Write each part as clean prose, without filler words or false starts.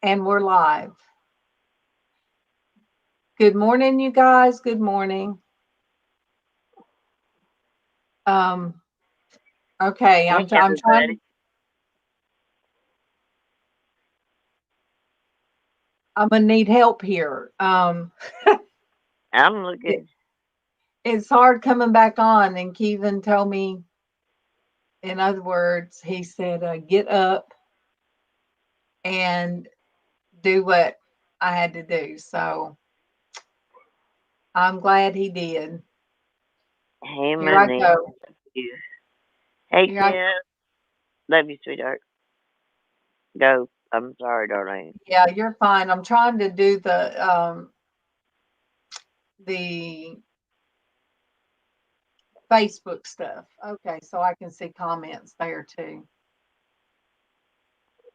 And we're live. Good morning, you guys. Good morning. Um, okay, Hey, I'm trying to. everybody. I'm gonna need help here. I'm It, looking. it's hard coming back on. And Kevin told me, in other words, he said, "Get up and do what I had to do." So I'm glad he did. Hey, Here I Monique. go. You. Hey, Here I Tim. Love you, sweetheart. Go. I'm sorry, darling. Yeah, you're fine. I'm trying to do the Facebook stuff. Okay, so I can see comments there too.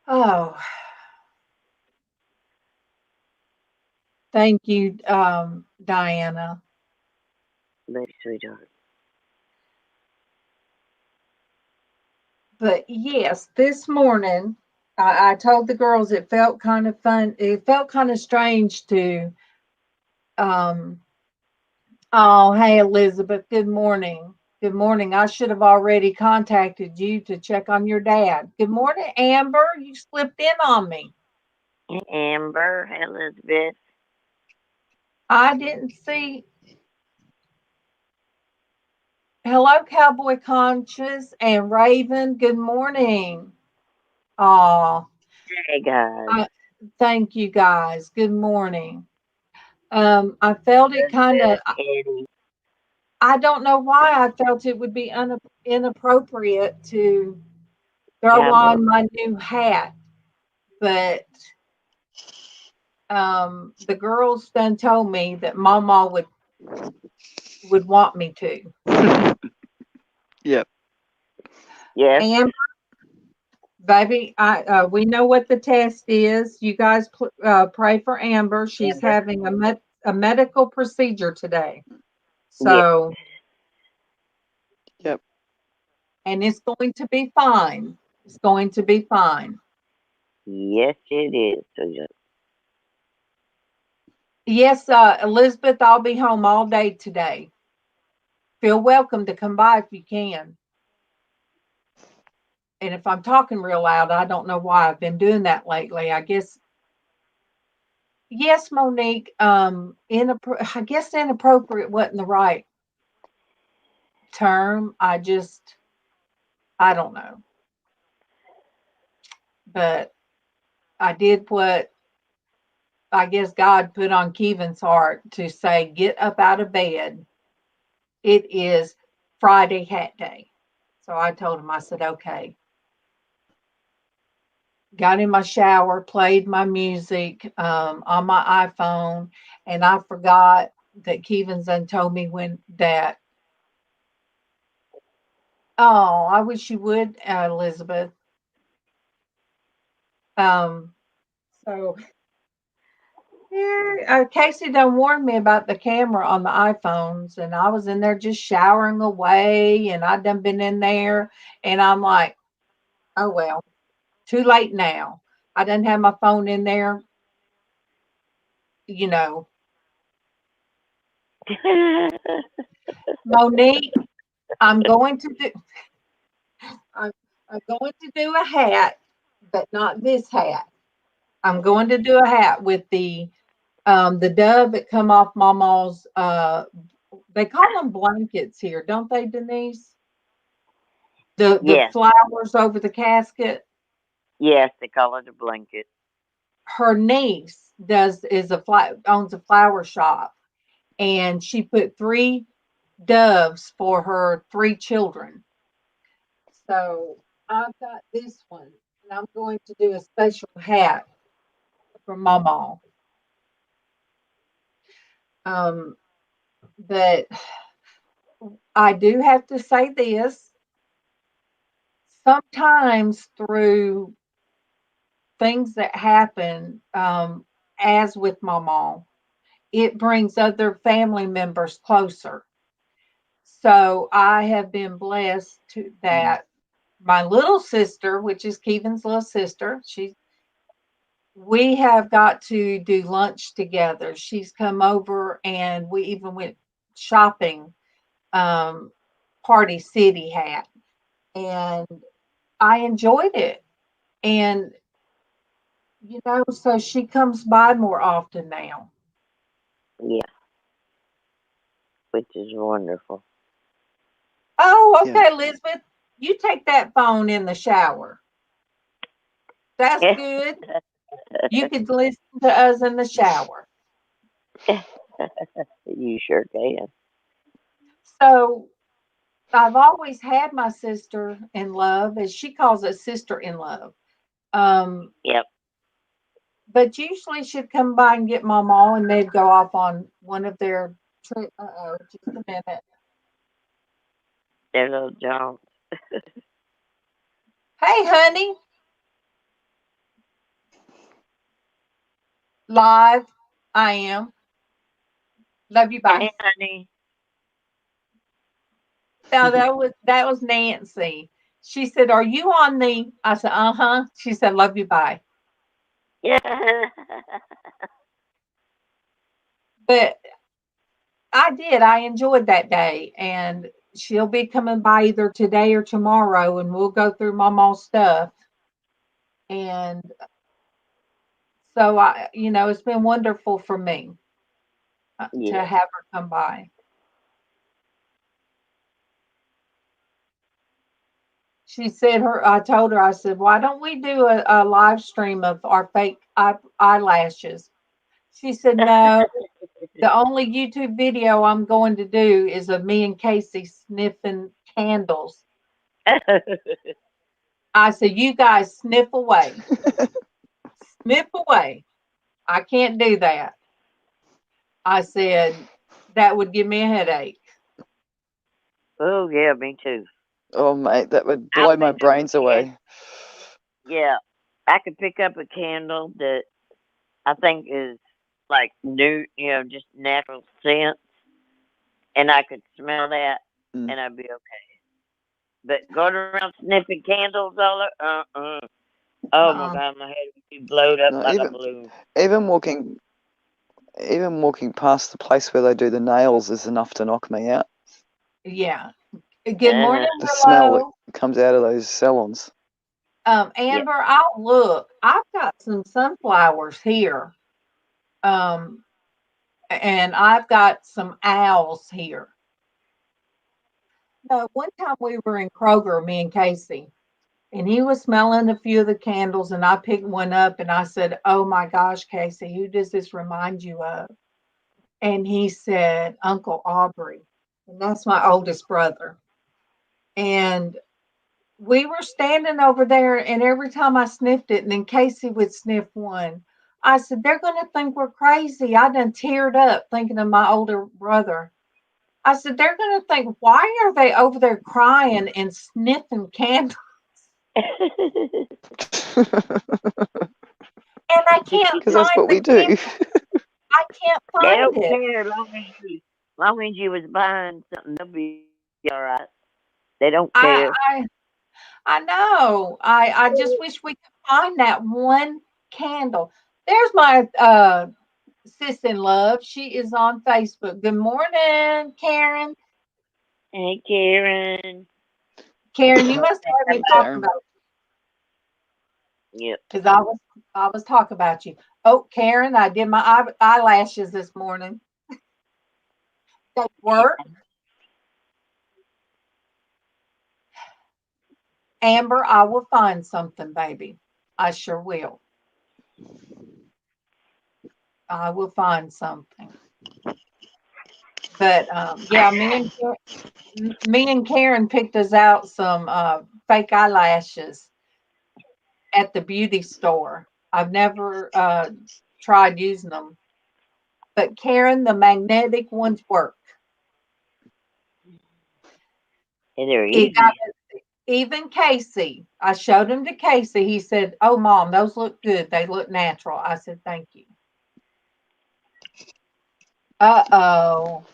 Oh, thank you, Diana. Love you, sweetheart. But yes, this morning I told the girls it felt kind of fun. It felt kind of strange to, um, oh, hey, Elizabeth, good morning. Good morning. I should have already contacted you to check on your dad. Good morning, Amber. You slipped in on me. Hey, Amber. Hey, Elizabeth. I didn't see. Hello, Cowboy Conscious and Raven. Good morning. Oh, Hey, guys. I thank you guys. Good morning. I felt it kind of. Elizabeth, Eddie. I don't know why I felt it would be inappropriate to throw Cowboy. on my new hat, but the girls done told me that Mama would want me to. Yep. Yes. And baby, I we know what the test is. You guys pray for Amber. She's Amber. having a medical procedure today. Yes. So, Yep. and it's going to be fine. It's going to be fine. Yes, it is, sweetheart. Yes, Elizabeth, I'll be home all day today. Feel welcome to come by if you can. And if I'm talking real loud, I don't know why I've been doing that lately. I guess yes, Monique. I guess inappropriate wasn't the right term. I don't know, but I did what I guess God put on Kevin's heart to say, get up out of bed. It is Friday hat day. So I told him, I said, okay. Got in my shower, played my music on my iPhone, and I forgot that Kevin's done told me when that. Oh, I wish you would, Elizabeth. Um, so yeah, Casey done warned me about the camera on the iPhones, and I was in there just showering away, and I done been in there, and I'm like, oh well, too late now. I didn't have my phone in there, you know. Monique, I'm going to do. I'm, I'm going to do a hat, but not this hat. I'm going to do a hat with the dove that come off Mama's. They call them blankets here, don't they, Denise? The Yes. flowers over the casket. Yes, they call it a blanket. Her niece does is a owns a flower shop, and she put three doves for her three children. So I've got this one, and I'm going to do a special hat for Mama. Um, but I do have to say this. Sometimes through things that happen, as with Mama, it brings other family members closer. So I have been blessed to that my little sister, which is Kevin's little sister, we have got to do lunch together. She's come over and we even went shopping. Party City hat, and I enjoyed it. And so she comes by more often now. Yeah, which is wonderful. Oh, Yeah. okay, Elizabeth, you take that phone in the shower. That's good. You could listen to us in the shower. You sure can. So I've always had my sister in love, as she calls it, sister in love. Um, Yep, but usually she'd come by and get MawMaw, and they'd go off on one of their trips. Just a minute. their little John. Hey, honey, live. I am. Love you. Bye. Hey, honey. No, that was Nancy. She said, "Are you on the?" I said, "Uh huh." She said, "Love you. Bye." Yeah. But I did. I enjoyed that day, and she'll be coming by either today or tomorrow, and we'll go through MawMaw's stuff. And so it's been wonderful for me to Yeah. have her come by. She said I told her, I said, why don't we do a live stream of our fake eyelashes? She said, no, the only YouTube video I'm going to do is of me and Casey sniffing candles. I said, you guys sniff away, sniff away. I can't do that. I said, that would give me a headache. Oh, yeah, me too. Oh, mate, that would I'll blow my pick up brains away. Yeah, I could pick up a candle that I think is like new, just natural scent, and I could smell that, Mm. and I'd be okay. But going around sniffing candles all oh my Uh-uh. God, my head would be blowed up No, like a balloon. even walking past the place where they do the nails is enough to knock me out. Yeah. Good Uh-huh. morning, The smell that Willow. comes out of those salons. Yeah. Amber, I'll look. I've got some sunflowers here. Um, and I've got some owls here. No, one time we were in Kroger, me and Casey, and he was smelling a few of the candles, and I picked one up and I said, "Oh my gosh, Casey, who does this remind you of?" And he said, "Uncle Aubrey." And that's my oldest brother. And we were standing over there, and every time I sniffed it, and then Casey would sniff one, I said, they're going to think we're crazy. I done teared up thinking of my older brother. I said, they're going to think, why are they over there crying and sniffing candles? And I can't Because that's find what the we do. candle. I can't They find don't it. care as long as you was buying something, they'll be all right. They don't I, care. I, I know. I just wish we could find that one candle. There's my sis in love. She is on Facebook. Good morning, Karen. Hey, Karen. Karen, you must have heard me talk Karen. about Yep. because I was talking about you. Oh, Karen, I did my eyelashes this morning. They work. Amber, I will find something, baby. I sure will. I will find something. But yeah, me and Karen picked us out some fake eyelashes at the beauty store. I've never tried using them, but Karen, the magnetic ones work. And they're It got easy. even Casey. I showed them to Casey. He said, "Oh, Mom, those look good. They look natural." I said, "Thank you." Uh-oh.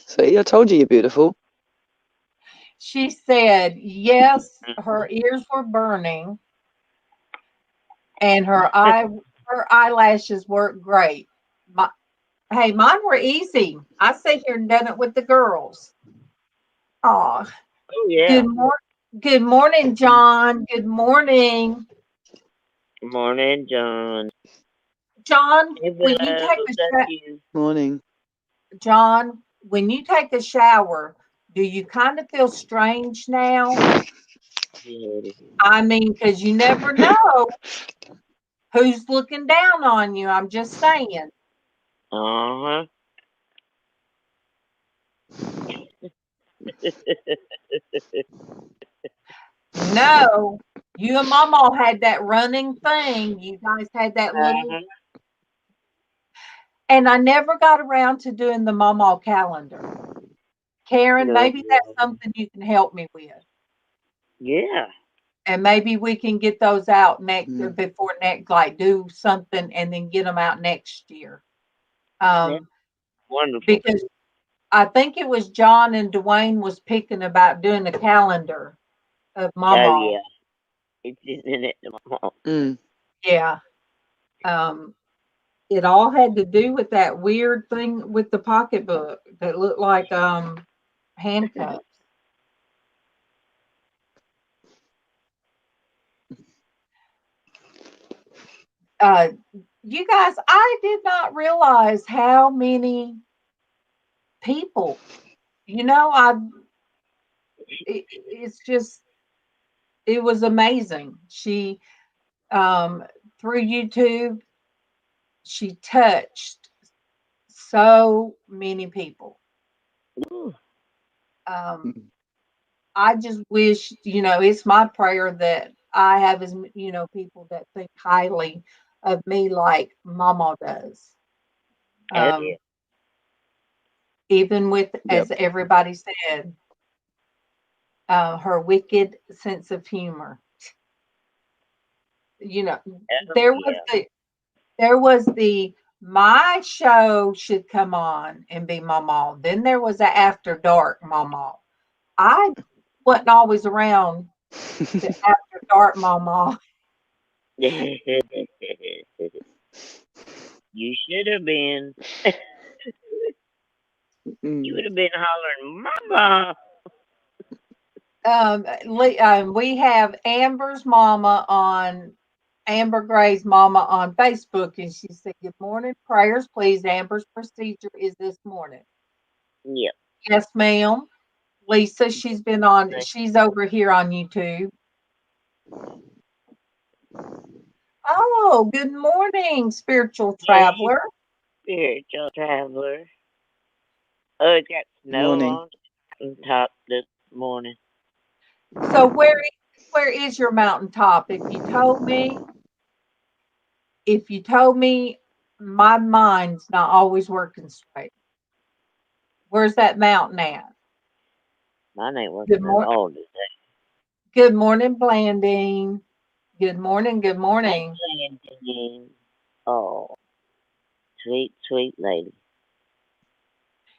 See, I told you you're beautiful. She said, yes, her ears were burning. and her eyelashes work great. Hey, mine were easy. I sit here and done it with the girls. Oh, Oh yeah. good morning. Good morning, John. Good morning. Good morning, John. John, Hey, when you Bella, take who's a that you? Morning. John, when you take a shower, do you kind of feel strange now? Yeah. I mean, because you never know who's looking down on you. I'm just saying. Uh-huh. No, you and Mama had that running thing. You guys had that little, Uh-huh. and I never got around to doing the Mama calendar. Karen, No. maybe that's something you can help me with. Yeah. And maybe we can get those out next Mm. before next, like do something and then get them out next year. That's wonderful. Because I think it was John and Dwayne was picking about doing a calendar of Oh Mama. yeah. It's just in it. Mm. Yeah. Um, it all had to do with that weird thing with the pocketbook that looked like handcuffs. Uh, you guys, I did not realize how many people. You know, it's just it was amazing. She through YouTube, she touched so many people. Ooh, Um, Mm. I just wish, it's my prayer that I have people that think highly of me like Mama does. hell yeah. Um, even with, Yep. as everybody said, her wicked sense of humor. You know, Hell there was yeah. the there was the my show should come on and be Mama. Then there was a after dark Mama. I wasn't always around the after dark Mama. You should have been. You Mm. would have been hollering, Mama. We have Amber Gray's Mama on Facebook, and she said, "Good morning, prayers, please. Amber's procedure is this morning." Yep. Yes, ma'am. Lisa, she's over here on YouTube. Oh, good morning, spiritual Hey, traveler. spiritual traveler. Oh, it got snow Morning. on top this morning. So where is your mountaintop? If you told me my mind's not always working straight. Where's that mountain at? Mine ain't Good working at morning. all today. Good morning, Blanding. Good morning. Good Hey, morning. Landon. Oh, sweet, sweet lady.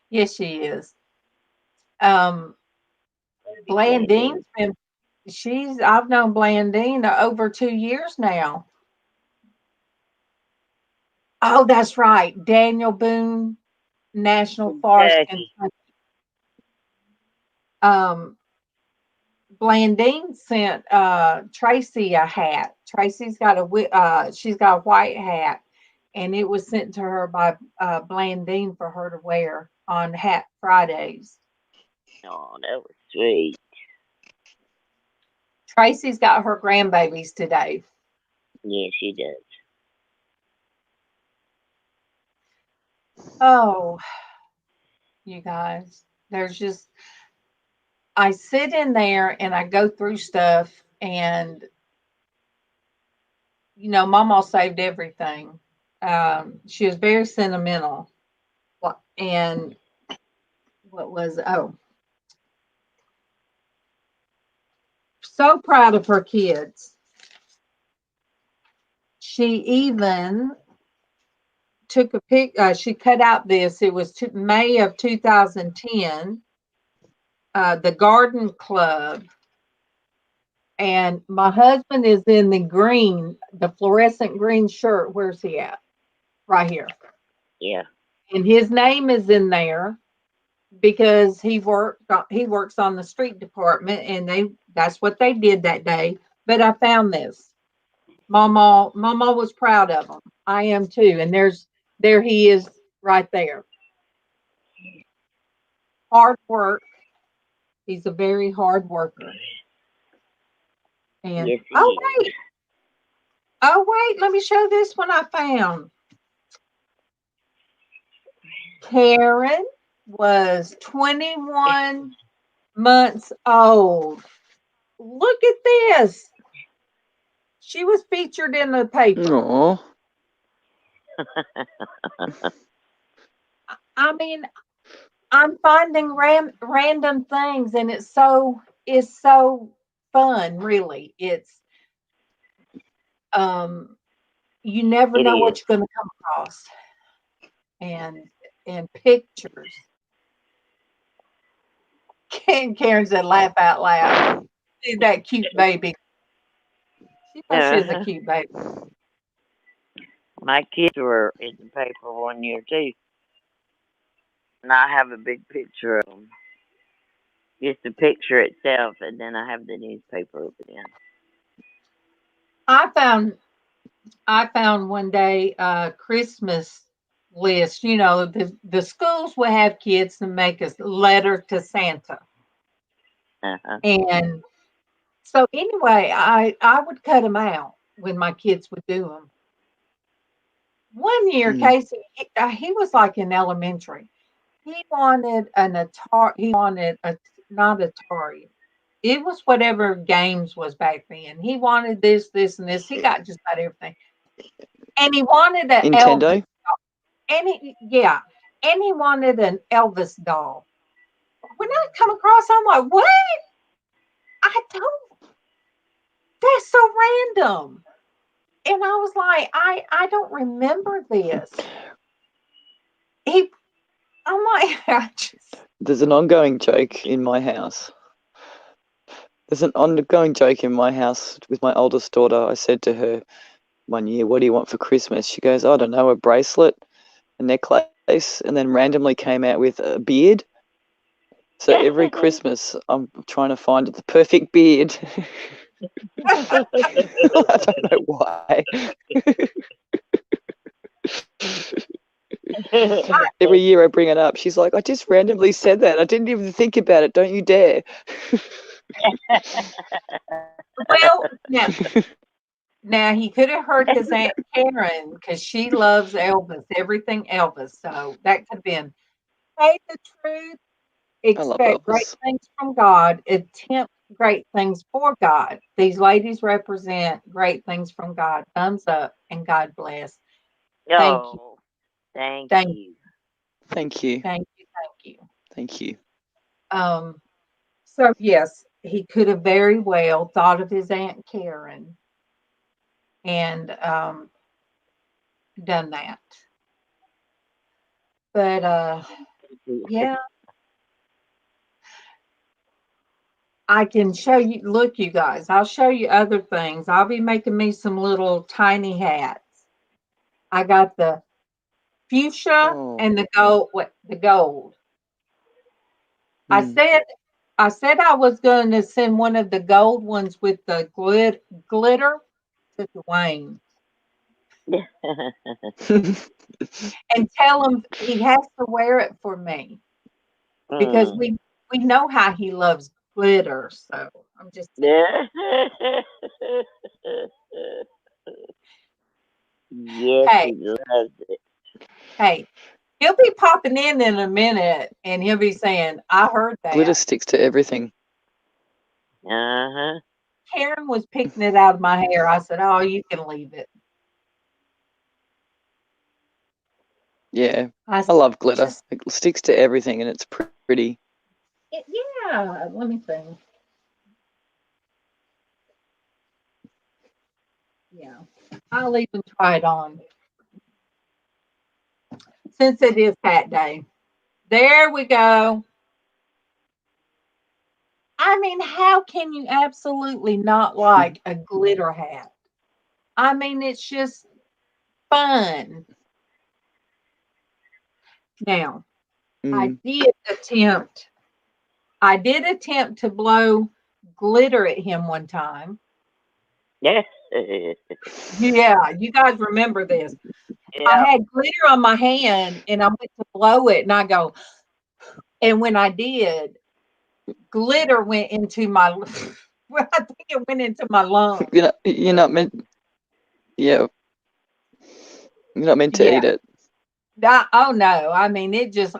Yes, she is. Um, Landon. Blandine's been I've known Blandine over 2 years now. Oh, that's right. Daniel Boone National Forest, Kentucky. Kentucky. Um, Blandine sent Traci a hat. She's got a white hat, and it was sent to her by Blandine for her to wear on Hat Fridays. Oh, that was sweet. Tracy's got her grandbabies today. Yeah, she does. Oh, you guys, I sit in there and I go through stuff, and Mama saved everything. She was very sentimental. And what was, so proud of her kids. She even took a she cut out it was May of 2010, the Garden Club. And my husband is in the green. the fluorescent green shirt. Where's he at? Right here. Yeah. And his name is in there because he works on the street department, and that's what they did that day. But I found this. Mama was proud of him. I am too. And there he is right there. Hard work. He's a very hard worker. And Yes, he is. let me show this one I found. Karen was 21 months old. Look at this. She was featured in the paper. Aww. I mean, I'm finding random things, and it's so fun. Really, it's you never It know what is. you're going to come across, and pictures. Karen said, "Laugh out loud." See that cute baby. She thinks she's a Uh-huh. cute baby. My kids were in the paper one year too, and I have a big picture of them. Just the picture itself, and then I have the newspaper over there. I found one day a Christmas list. You know, the schools will have kids to make a letter to Santa. Uh-huh. And so anyway, I would cut them out when my kids would do them. One year, Mm. Casey, he was like in elementary. He wanted an Atari. He wanted a not Atari. It was whatever games was back then. He wanted this, and this. He got just about everything, and he wanted an Elvis. Nintendo? And he wanted an Elvis doll. When I come across, I'm like, what? I don't. That's so random. And I was like, I don't remember this. I'm like, There's an ongoing joke in my house. There's an ongoing joke in my house with my oldest daughter. I said to her one year, "What do you want for Christmas?" She goes, "I don't know, a bracelet, a necklace," and then randomly came out with a beard. So every Christmas, I'm trying to find the perfect beard. I don't know why. Every year I bring it up. She's like, "I just randomly said that. I didn't even think about it. Don't you dare." well, now he could have heard his Aunt Karen because she loves Elvis, everything Elvis. So that could have been, say the truth, I love expect great Elvis. things from God, attempt great things for God. These ladies represent great things from God. Thumbs up and God bless. Thank you. Oh, thank Thank you. Thank you. thank you. Thank you. Thank you. Um, so yes, he could have very well thought of his Aunt Karen and done that. But yeah, I can show you. Look, you guys, I'll show you other things. I'll be making me some little tiny hats. I got the fuchsia Oh. and the gold. What the gold? I Mm. said I said I was going to send one of the gold ones with the glitter to Dwayne and tell him he has to wear it for me because Mm. we know how he loves glitter. So I'm just saying. Yes, Hey, he loves it. hey, he'll be popping in a minute, and he'll be saying, "I heard Glitter that." sticks to everything. Uh-huh. Karen was picking it out of my hair. I said, "Oh, you can leave it." Yeah. I I said, love glitter. "Just It sticks to everything and it's pretty. yeah." Let me think. Yeah, I'll even try it on since it is Hat Day. There we go. I mean, how can you absolutely not like a glitter hat? I mean, it's just fun. Now, I Mm. did attempt I did attempt to blow glitter at him one time. Yeah. Yeah, you guys remember this. I Yeah. had glitter on my hand and I went to blow it and I go, and when I did, glitter went into my well, I think it went into my lungs. You're not meant. Yeah, you're not meant to Yeah. eat it. Oh no. I mean, it just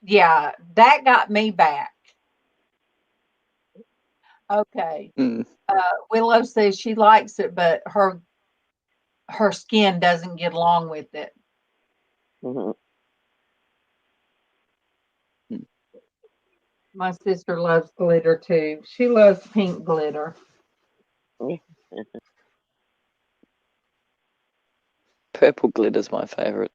yeah, that got me back. Okay. Mm. Willow says she likes it, but her skin doesn't get along with it. Mhm. Mm. My sister loves glitter too. She loves pink glitter. Purple glitter's my favorite.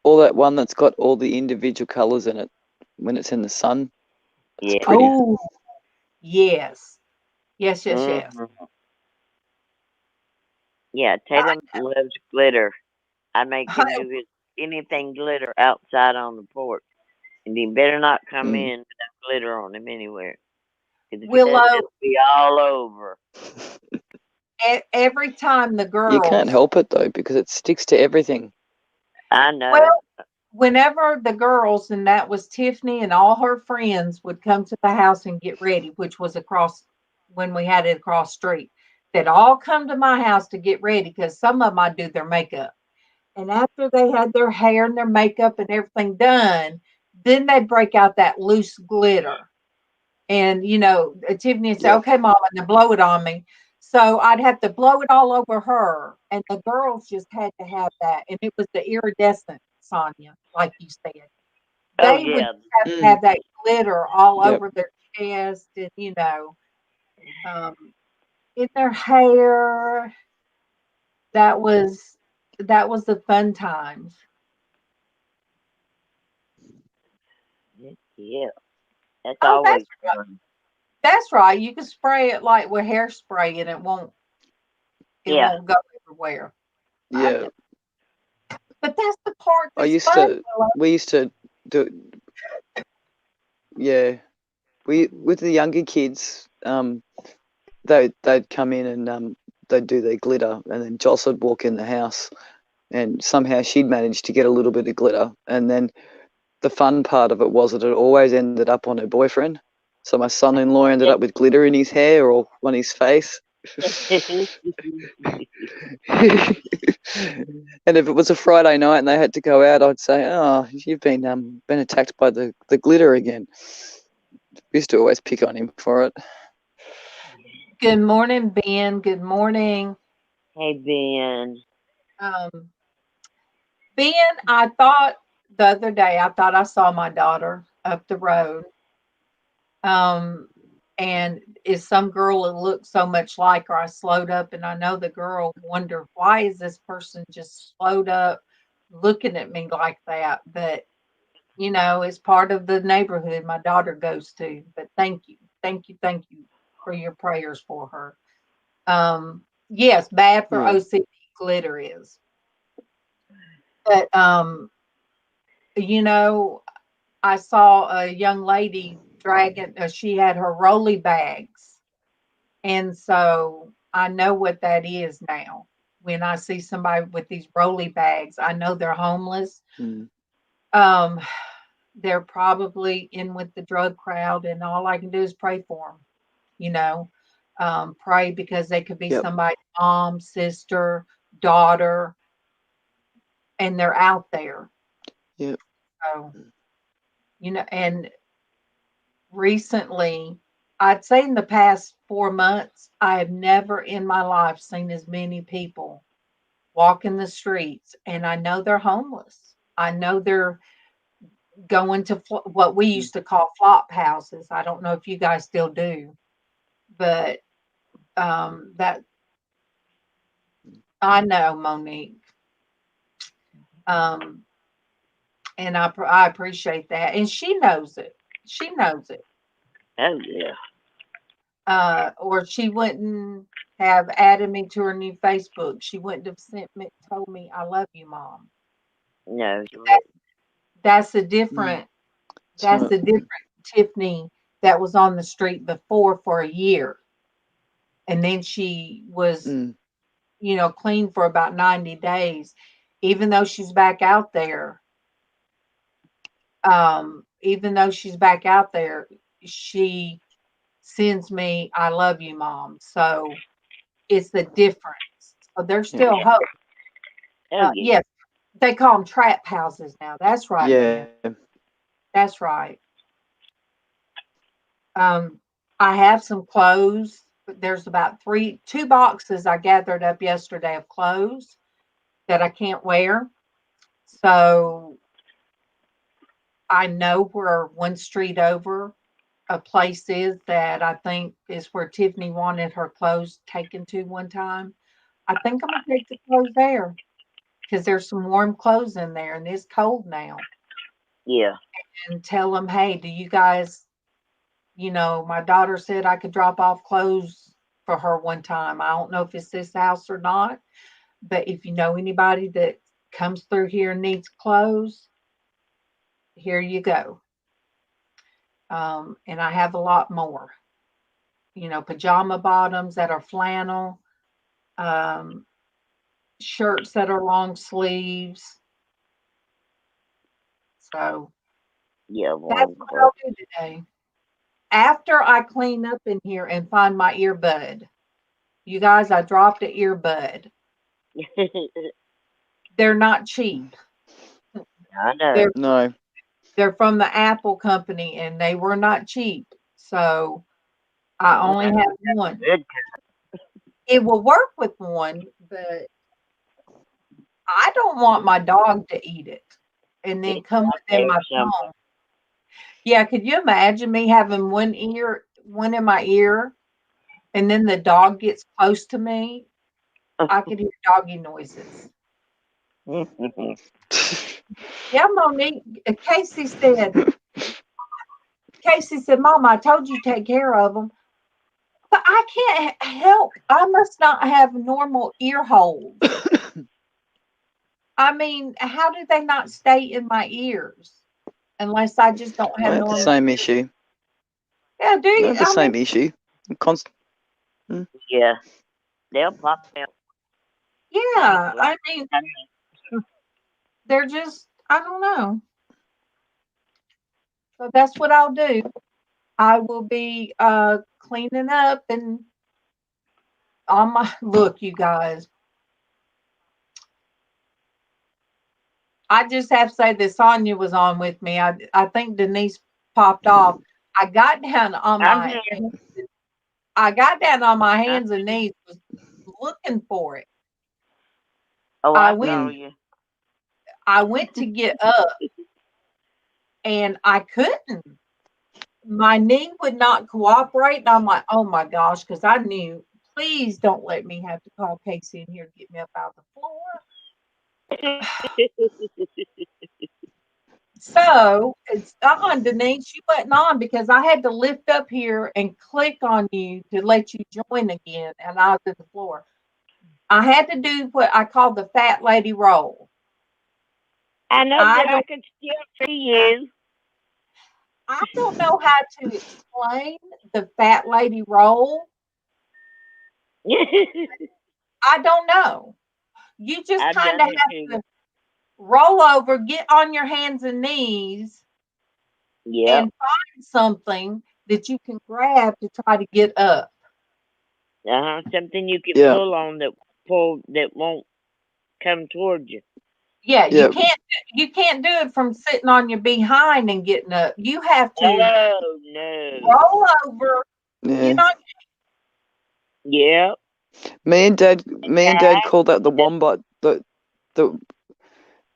Or that one that's got all the individual colors in it when it's in the sun. It's Yeah. pretty. Oh, yes. Yes, yes, yes. Mhm. Yeah. I, Tatum loves glitter. I make him I- do his anything glitter outside on the porch, and he better not come Mm. in with that glitter on him anywhere, because Willow, it'll be all over. every time the You can't girls, help it though because it sticks to everything. I know. well, whenever the girls, and that was Tiffany and all her friends, would come to the house and get ready, which was across when we had it across street, they'd all come to my house to get ready because some of them I'd do their makeup. And after they had their hair and their makeup and everything done, then they'd break out that loose glitter. And, Tiffany would say, Yep. okay, Mama, and then blow it on me. So I'd have to blow it all over her. And the girls just had to have that. And it was the iridescent, Sonia, like you said. Oh They would yeah. have to Mm. have that glitter all Yep. over their chest and, um, in their hair. That was the fun times. Yeah. That's Oh, always fun. that's right. You can spray it like with hairspray and it Yeah. won't go everywhere. I Yeah. know. But that's the part I that's used fun, to. Willow. We used to do. Yeah. We with the younger kids. They'd come in and they'd do their glitter, and then Joss would walk in the house, and somehow she'd managed to get a little bit of glitter, and then the fun part of it was that it always ended up on her boyfriend. So my son-in-law ended up with glitter in his hair or on his face. And if it was a Friday night and they had to go out, I'd say, "Oh, you've been attacked by the glitter again." We used to always pick on him for it. Good morning, Ben. Good morning. Hey Ben. Um, Ben, I thought the other day, I thought I saw my daughter up the road. Um, and is some girl that looked so much like her. I slowed up and I know the girl wondered, why is this person just slowed up looking at me like that? But it's part of the neighborhood my daughter goes to. But thank you. Thank you. Thank you for your prayers for her. Yes, bad for Yeah. OCD glitter is. But you know, I saw a young lady dragging she had her rolly bags. And so I know what that is now. When I see somebody with these rolly bags, I know they're homeless. Mm. Um, they're probably in with the drug crowd, and all I can do is pray for them. You know, pray because they could be Yep. somebody's mom, sister, daughter, and they're out there. Yep. So, and recently, I'd say in the past 4 months, I have never in my life seen as many people walking the streets, and I know they're homeless. I know they're going to what we Mm. used to call flop houses. I don't know if you guys still do, but that I know, Monique. Um, and I appreciate that, and she knows it. She knows it. Oh yeah. or she wouldn't have added me to her new Facebook. She wouldn't have told me, I love you, Mom. No, she That, wouldn't. that's a Mm. different, that's So, a different Tiffany that was on the street before for a year. And then she was, mm, clean for about 90 days. Even though she's back out there, she sends me, I love you, Mom. So it's the difference. So there's yeah, still hope. Oh yeah. Yes, they call them trap houses now. That's right, yeah. Dan. That's right. Um, I have some clothes. There's about two boxes I gathered up yesterday of clothes that I can't wear. So I know where one street over a place is that I think is where Tiffany wanted her clothes taken to one time. I think I'm gonna take the clothes there because there's some warm clothes in there and it's cold now. Yeah. And tell them, hey, do you guys, my daughter said I could drop off clothes for her one time. I don't know if it's this house or not, but if you know anybody that comes through here and needs clothes, here you go. And I have a lot more, pajama bottoms that are flannel, um, shirts that are long sleeves. So Yeah, that's warm what clothes. I'll do today. After I clean up in here and find my earbud, you guys, I dropped an earbud. They're not cheap. I know. They're No. they're from the Apple company and they were not cheap. So I Oh, only that's have one. good. It will work with one, but I don't want my dog to eat it and then It's come out within there my somewhere. palm. Yeah, could you imagine me having one in my ear, and then the dog gets close to me? I could hear doggy noises. Yeah, Monique. Casey said, Mama, I told you to take care of them. But I can't help. I must not have normal ear holes. I mean, how do they not stay in my ears unless I just don't I have have the normal? same issue. Yeah, do I you? have the I mean, same issue. Const- mm, Yeah, they'll pop out. Like, yeah. like, I mean, they're just, I don't know. So that's what I'll do. I will be cleaning up and on my look, you guys. I just have to say that Sonia was on with me. I think Denise popped off. I got down on I'm my here. I got down on my I'm, hands and knees, was looking for it. oh, I I went saw mm, you. I went to get up and I couldn't. My knee would not cooperate. And I'm like, oh my gosh, because I knew, please don't let me have to call Casey in here to get me up out of the floor. So it's on, Denise. You wasn't on because I had to lift up here and click on you to let you join again, and I was at the floor. I had to do what I call the fat lady roll. I know, I but I don't, can still see you. I don't know how to explain the fat lady roll. I don't know. You just I've kind done of it have too. to roll over, get on your hands and knees, Yep. and find something that you can grab to try to get up. Something you can yeah, pull on that won't come towards you. Yeah, yeah, you can't do it from sitting on your behind and getting up. You have to Oh no. roll over, get yeah. on. Yep. Me and Dad call that the wombat. The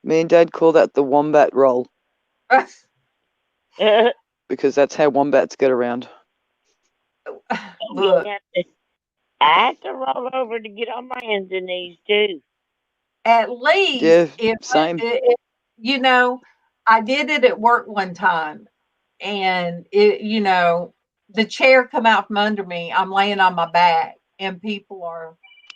Me and Dad call that the wombat roll because that's how wombats get around. Look, I have to roll over to get on my hands and knees too. at least Yeah, same. you know, I did it at work one time, and it, the chair come out from under me. I'm laying on my back, and people are.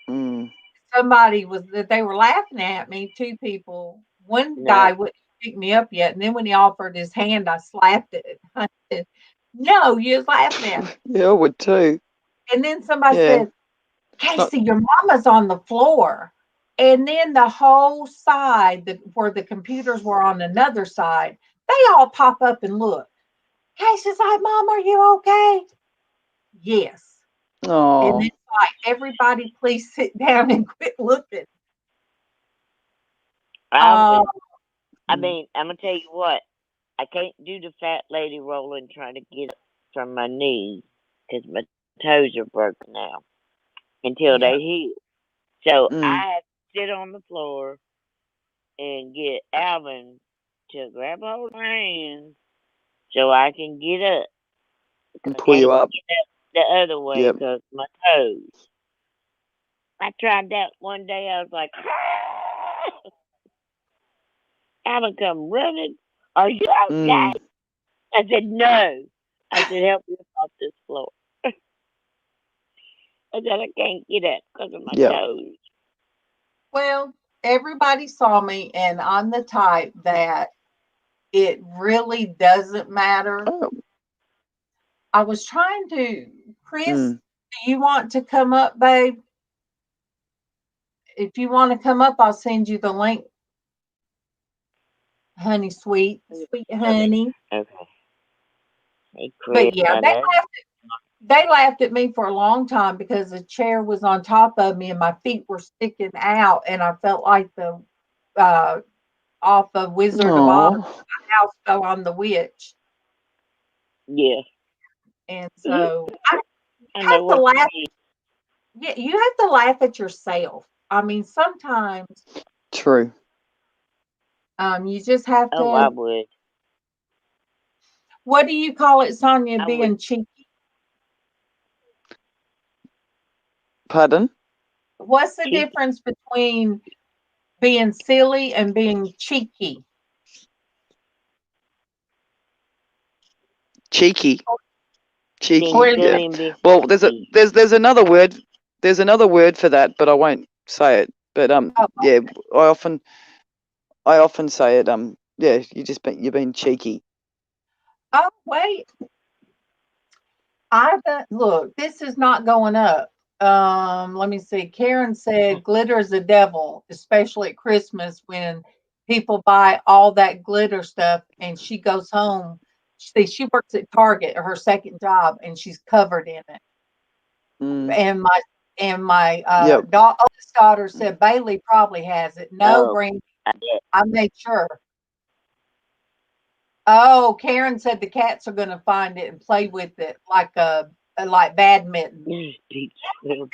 Mm. Somebody was that they were laughing at me. Two people. One No. guy wouldn't pick me up yet, and then when he offered his hand, I slapped it. I said, "No, you was laughing at me." Yeah, I would too. And then somebody Yeah. said, It's not "Casey, your mama's on the floor." And then the whole side where the computers were on another side, they all pop up and look. Casey's like, "Mom, are you okay?" Yes. And oh. it's like, everybody, please sit down and quit looking. I Uh, would. I Mm. mean, I'm gonna tell you what. I can't do the fat lady rolling trying to get up from my knees because my toes are broken now until yeah. they heal. So Mm. I have to sit on the floor and get Alvin to grab hold of my hands so I can get up. And I pull can't you up. get up the other way Yep. because my toes. I tried that one day. I was like, Alvin come running. Are you okay? Mm. I said, no. I said, help me off this floor. I said, I can't get up because of my Yep. toes. Well, everybody saw me, and I'm the type that it really doesn't matter. Oh. I was trying to, Chris, Mm. do you want to come up, babe? If you want to come up, I'll send you the link, honey, sweet, sweet Okay. honey. Okay. Hey, Chris, But yeah, I love you. they laughed at me for a long time because the chair was on top of me and my feet were sticking out, and I felt like the uh, off of Wizard of Oz, Oh. house fell on the witch. Yeah. And so I I have know to what you laugh. mean. Yeah, you have to laugh at yourself. I mean, sometimes True. you just have Oh, I to. would. What do you call it, Sonia? I would. Being cheeky. Pardon? What's the Cheeky. difference between being silly and being cheeky? Cheeky. Being Cheeky. Or Yeah. silly and being Well, there's a cheeky. there's another word. There's another word for that, but I won't say it. But oh, yeah, I often say it. Yeah, you're being cheeky. oh wait, I look. This is not going up. Let me see. Karen said glitter is the devil, especially at Christmas when people buy all that glitter stuff, and she goes home. See, she works at Target, her second job, and she's covered in it. Mm. And my Yep. oldest daughter said Bailey probably has it. No, Oh, Breen, I bet. I made sure. Oh, Karen said the cats are going to find it and play with it like badminton. Peach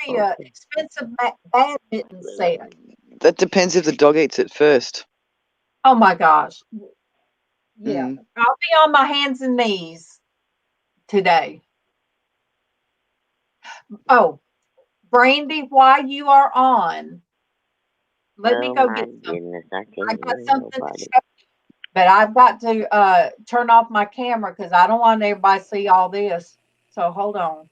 Be a expensive badminton set. That depends if the dog eats it first. Oh my gosh. Yeah. Mm. I'll be on my hands and knees today. Oh, Brandy, while you are on, let me Oh go my get some. goodness, I I can't got hear something to nobody. show you, but I've got to turn off my camera because I don't want everybody to see all this. So hold on.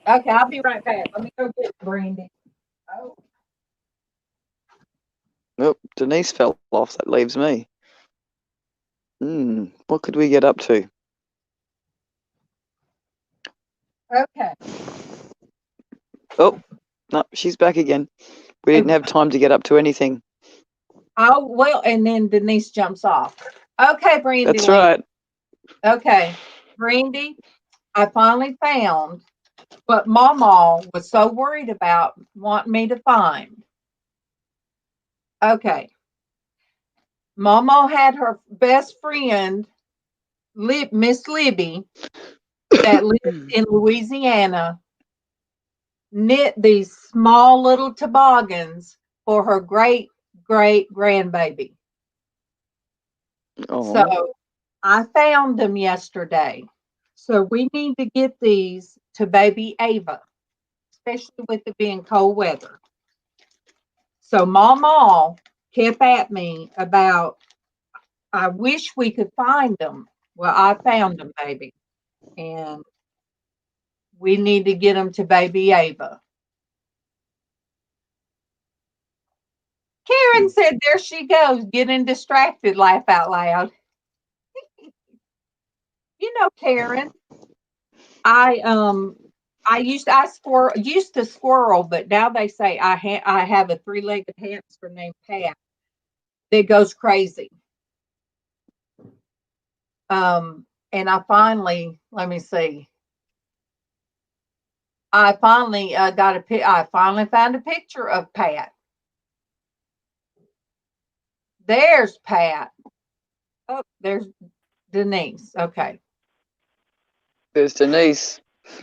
Okay, I'll be right back. Let me go get Brandy. Oh, Oh, Denise fell off. That leaves me. What could we get up to? okay. Oh, no, she's back again. We didn't have time to get up to anything. Oh, well, and then Denise jumps off. Okay, Brandy. That's right. Okay, Brandy, I finally found what MawMaw was so worried about wanting me to find. Okay, MawMaw had her best friend, Miss Libby, that lives in Louisiana, knit these small little toboggans for her great great grandbaby. So Oh, I found them yesterday. So we need to get these to baby Ava, especially with it being cold weather. So MawMaw kept at me about I wish we could find them. Well, I found them, baby. And we need to get them to baby Ava. Karen said, there she goes, getting distracted, laugh out loud. You know, Karen, used to squirrel, but now they say I have a 3-legged hamster named Pat that goes crazy. And I finally, let me see. I finally I finally found a picture of Pat. There's Pat. Oh, there's Denise. Okay. There's Denise.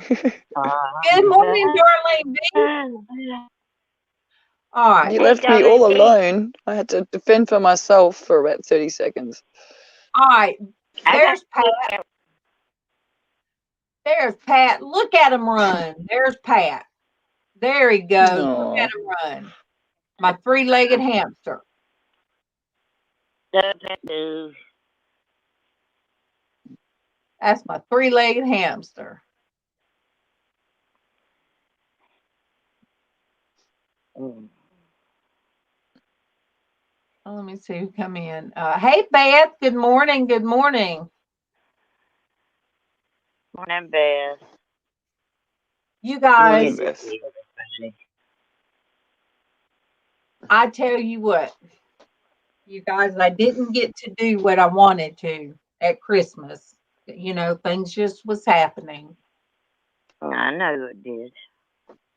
Good morning, Darlene B. All right. You left me all alone. I had to defend for myself for about 30 seconds. All right. There's Pat. There's Pat. Look at him run. There's Pat. There he goes. Aww. Look at him run. My 3-legged hamster. That's my 3-legged hamster. Oh, let me see who come in. Hey, Beth. Good morning. Good morning. Morning, Beth. You guys, Morning, Beth. I tell you what, you guys, I didn't get to do what I wanted to at Christmas. You know, things just was happening. I know it did.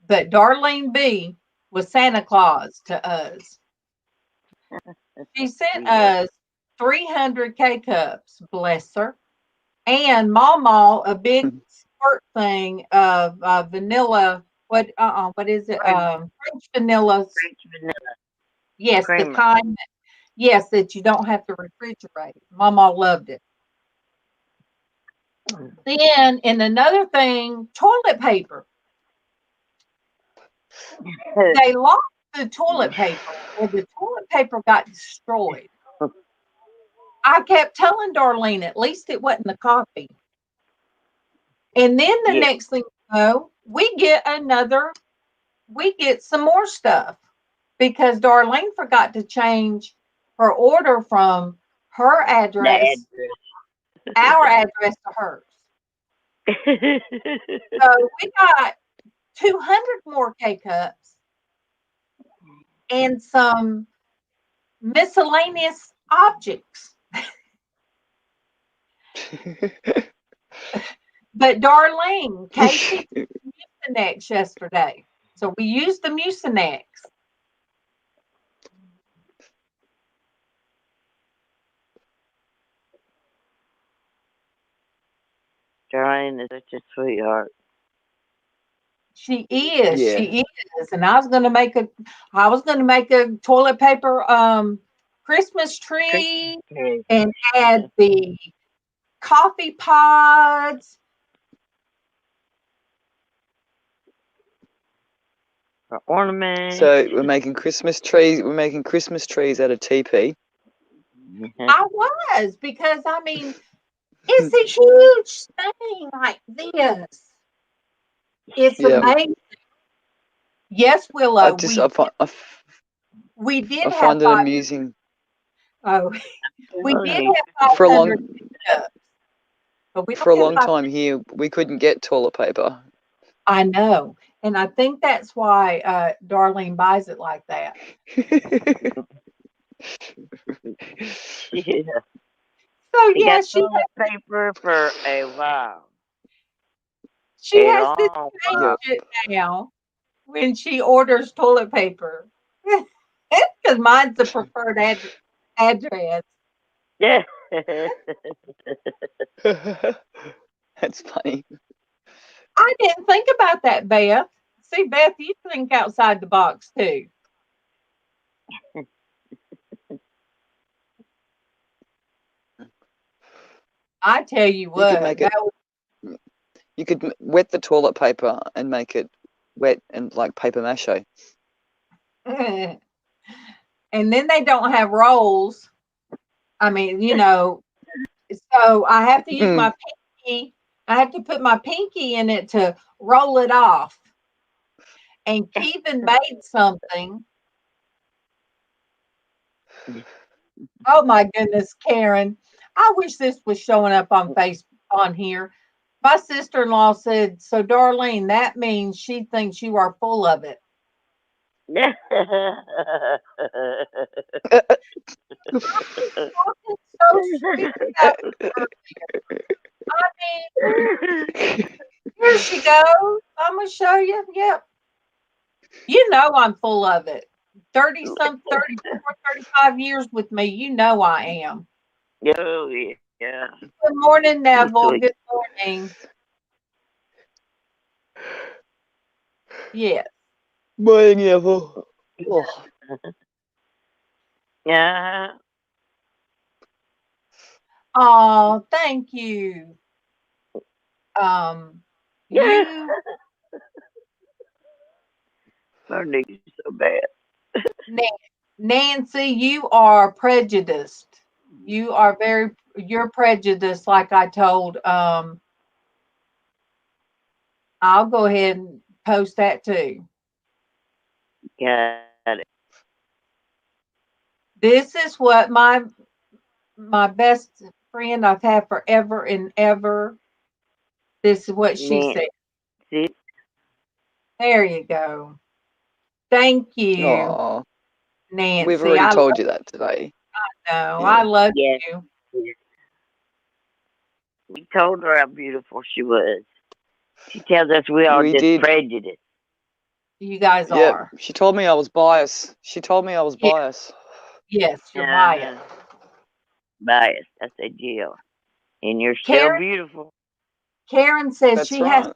But Darlene B was Santa Claus to us. She sent us 300 K-cups, bless her, and MawMaw a big squirt thing of vanilla. What is it? French vanilla. French vanilla. Yes, Creamer. the kind. Yes, that you don't have to refrigerate. MawMaw loved it. Then, in another thing, toilet paper. They lost the toilet paper, or the toilet paper got destroyed. I kept telling Darlene, at least it wasn't the coffee. And then the next thing you know, we get some more stuff because Darlene forgot to change her order from her address, our address to hers. So we got 200 more K-cups and some miscellaneous objects. But Darlene, Casey took the Mucinex yesterday. So we used the Mucinex. Darlene is such a sweetheart. She is. Yeah. She is. And I was gonna make a toilet paper Christmas tree and add the coffee pods. For ornaments. So we're making Christmas trees. We're making Christmas trees out of TP. I was, because I mean, it's a huge thing like this. It's amazing. Yes, Willow. We did have. I find it amusing. Oh, we did have for a long. But we for a long time here, we couldn't get toilet paper. I know, and I think that's why Darlene buys it like that. Yeah. So yeah, she has paper for a while. She has to change it now when she orders toilet paper because mine's the preferred address. Yeah. That's funny. I didn't think about that, Beth. See, Beth, you think outside the box too. I tell you what, you could wet the toilet paper and make it wet and like paper mache. And then they don't have rolls. I mean, so I have to use my pinky. I have to put my pinky in it to roll it off. And Kevin made something. Oh my goodness, Karen. I wish this was showing up on on here. My sister-in-law said, "So Darlene, that means she thinks you are full of it." Talking so sweet about her. I mean, here she goes. I'm gonna show you. Yep. You know I'm full of it. 34, 35 years with me. You know I am. Oh yeah. Good morning, He's Neville. sweet. Good morning. Yes. Morning, Neville. Oh, Yeah. Oh, thank you. Um, Yeah. you, I need you so bad. Nancy, you are prejudiced. You're prejudiced, like I told. I'll go ahead and post that too. Got it. This is what my best friend I've had forever and ever. This is what she said. Nancy. There you go. Thank you, oh, we've Nancy. already I told you that today. know. I Yeah. love Yes. you. Yes. We told her how beautiful she was. She tells us we are We just did. prejudiced. You guys Yep. are. She told me I was biased. She told me I was Yeah, biased. yes, you're biased. Uh-huh. Biased. I said, yeah. And you're still Karen beautiful. Karen says That's right.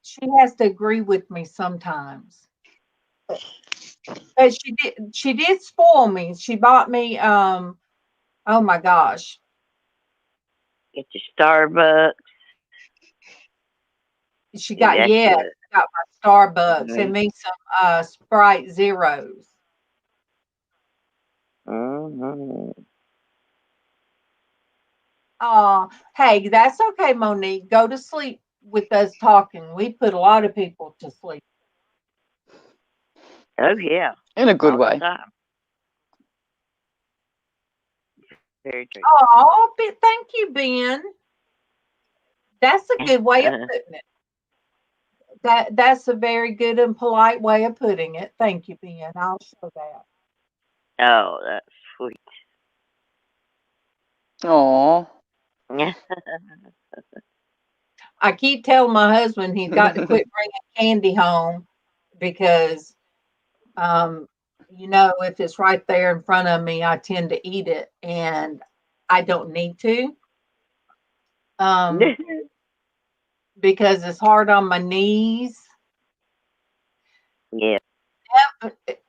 she has to agree with me sometimes. But she did spoil me. She bought me oh my gosh. Get your Starbucks. She See, got that's yes, good. got my Starbucks and Mm-hmm. me some Sprite Zeros. Mm-hmm. Oh, hey, that's okay, Monique. Go to sleep with us talking. We put a lot of people to sleep. Oh, yeah. In a good All the way. time. Very true. Oh, thank you, Ben. That's a good way of putting it. That's a very good and polite way of putting it. Thank you, Ben. I'll show that. Oh, that's sweet. Oh. I keep telling my husband he's got to quit bringing candy home because, um, if it's right there in front of me, I tend to eat it, and I don't need to, um, because it's hard on my knees. Yeah.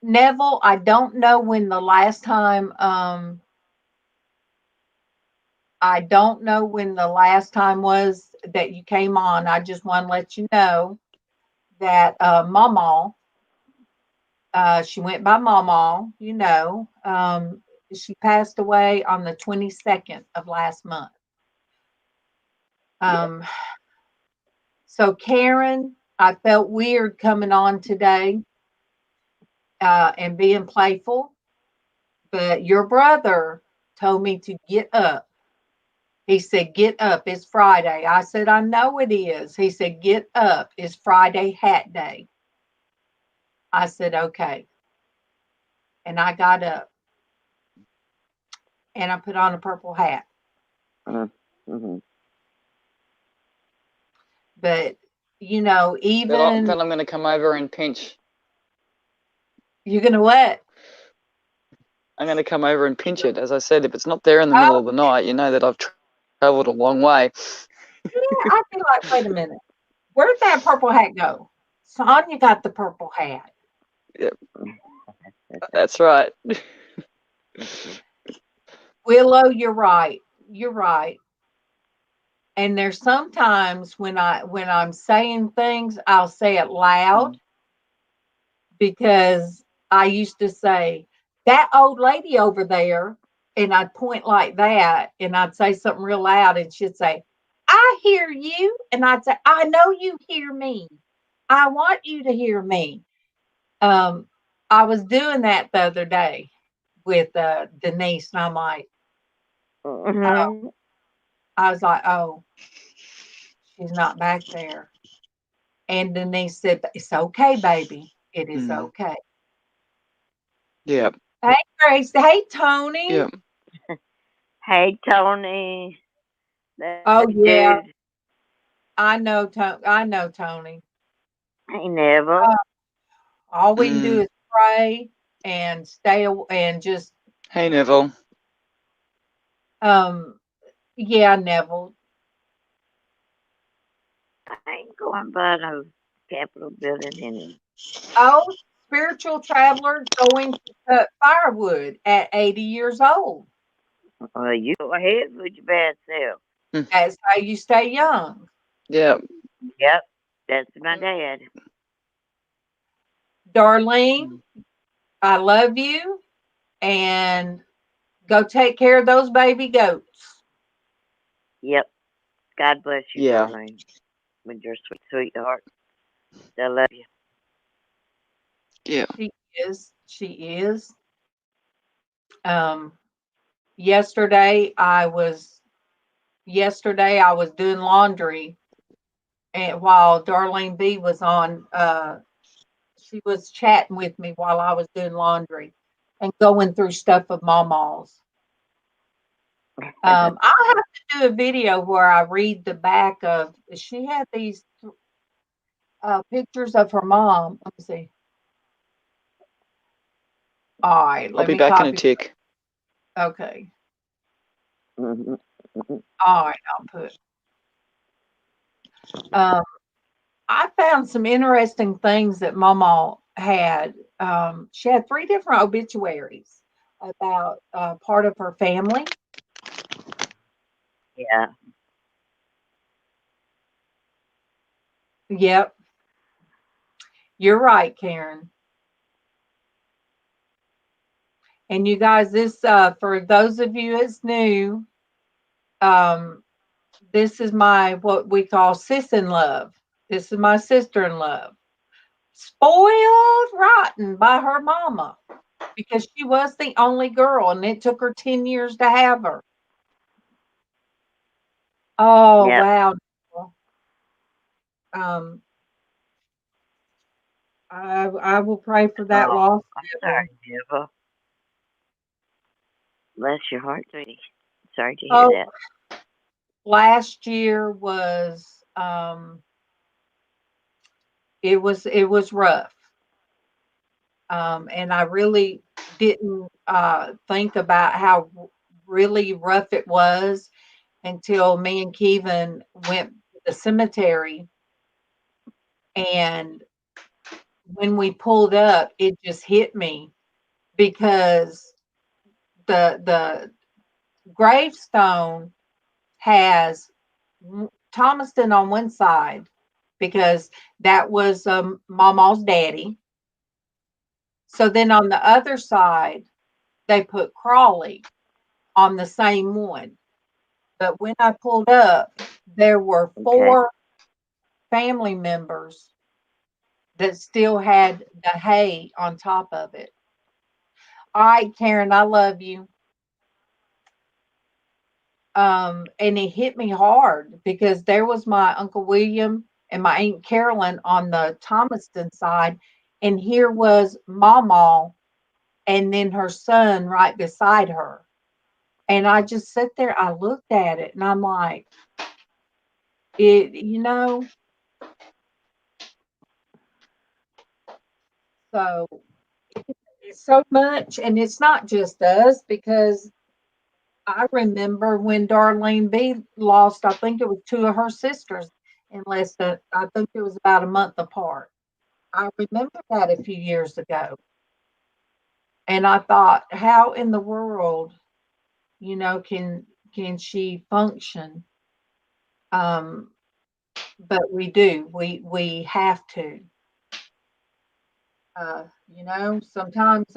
Neville, I don't know when the last time. I don't know when the last time was that you came on. I just want to let you know that MawMaw, she went by MawMaw, she passed away on the 22nd of last month. Yeah. So Karen, I felt weird coming on today and being playful, but your brother told me to get up. He said, "Get up. It's Friday." I said, "I know it is." He said, "Get up. It's Friday hat day." I said, "Okay." And I got up and I put on a purple hat. Mm-hmm. But, Then even I'm going to come over and pinch. you're going to what? I'm going to come over and pinch it. As I said, if it's not there in the middle Oh, of the night, you know that I've traveled a long way. yeah. I'd be like, wait a minute. Where'd that purple hat go? Sonya got the purple hat. Yep, that's right. Willow, you're right. You're right. And there's sometimes when I'm saying things, I'll say it loud because I used to say, that old lady over there and I'd point like that, and I'd say something real loud, and she'd say, "I hear you," and I'd say, "I know you hear me. I want you to hear me." Um, I was doing that the other day with Denise, and I'm like, oh, Mm-hmm. I was like, "Oh, she's not back there." And Denise said, "It's okay, baby. It is Mm. okay." Yeah. Hey, Grace. Hey, Tony. Yeah. Hey, Tony. Oh That's yeah, dude. I know. I know Tony. Hey, Neville. All we can do Mm. is pray and and just Hey, Neville. um yeah, Neville. I ain't going by no Capitol building any. Oh, spiritual traveler going to cut firewood at 80 years old. Well, you go ahead with your bad self. Mm. That's how you stay young. Yeah. Yep, that's my dad. Darlene, Mm. I love you, and go take care of those baby goats. Yep. God bless you, Yeah. Darlene, with your sweet, sweetheart. I love you. Yeah. She is. She is. Um yesterday I was doing laundry, and while Darlene B was on, she was chatting with me while I was doing laundry and going through stuff of MawMaws. I'll have to do a video where I read the back of. She had these pictures of her mom. Let me see. All right, I'll let be me back in a copy. tick. Okay. Mhm, mhm. All right, I'll put. Um, I found some interesting things that Mama had. She had three different obituaries about part of her family. Yeah. Yep, you're right, Karen. And you guys, this for those of you that's new, um, this is my what we call sis in love. This is my sister in love. Spoiled rotten by her mama because she was the only girl and it took her 10 years to have her. Oh, Yep. wow. Um, I will pray for that Oh, lost I'm devil. sorry, Neville. Bless your heart, sweetie. Sorry to hear Oh, that. last year was it was rough. And I really didn't think about how really rough it was until me and Kevin went to the cemetery, and when we pulled up, it just hit me because the gravestone has Thomaston on one side because that was Mama's daddy. So then on the other side, they put Crawley on the same one. But when I pulled up, there were Okay. four family members that still had the hay on top of it. All right, Karen, I love you. And it hit me hard because there was my Uncle William and my Aunt Carolyn on the Thomaston side, and here was MawMaw and then her son right beside her. And I just sat there, I looked at it, and I'm like, it. So it's so much, and it's not just us because I remember when Darlene B lost, I think it was two of her sisters in less than, I think it was about a month apart. I remember that a few years ago. And I thought, how in the world, can she function? Um, but we do. We have to. Sometimes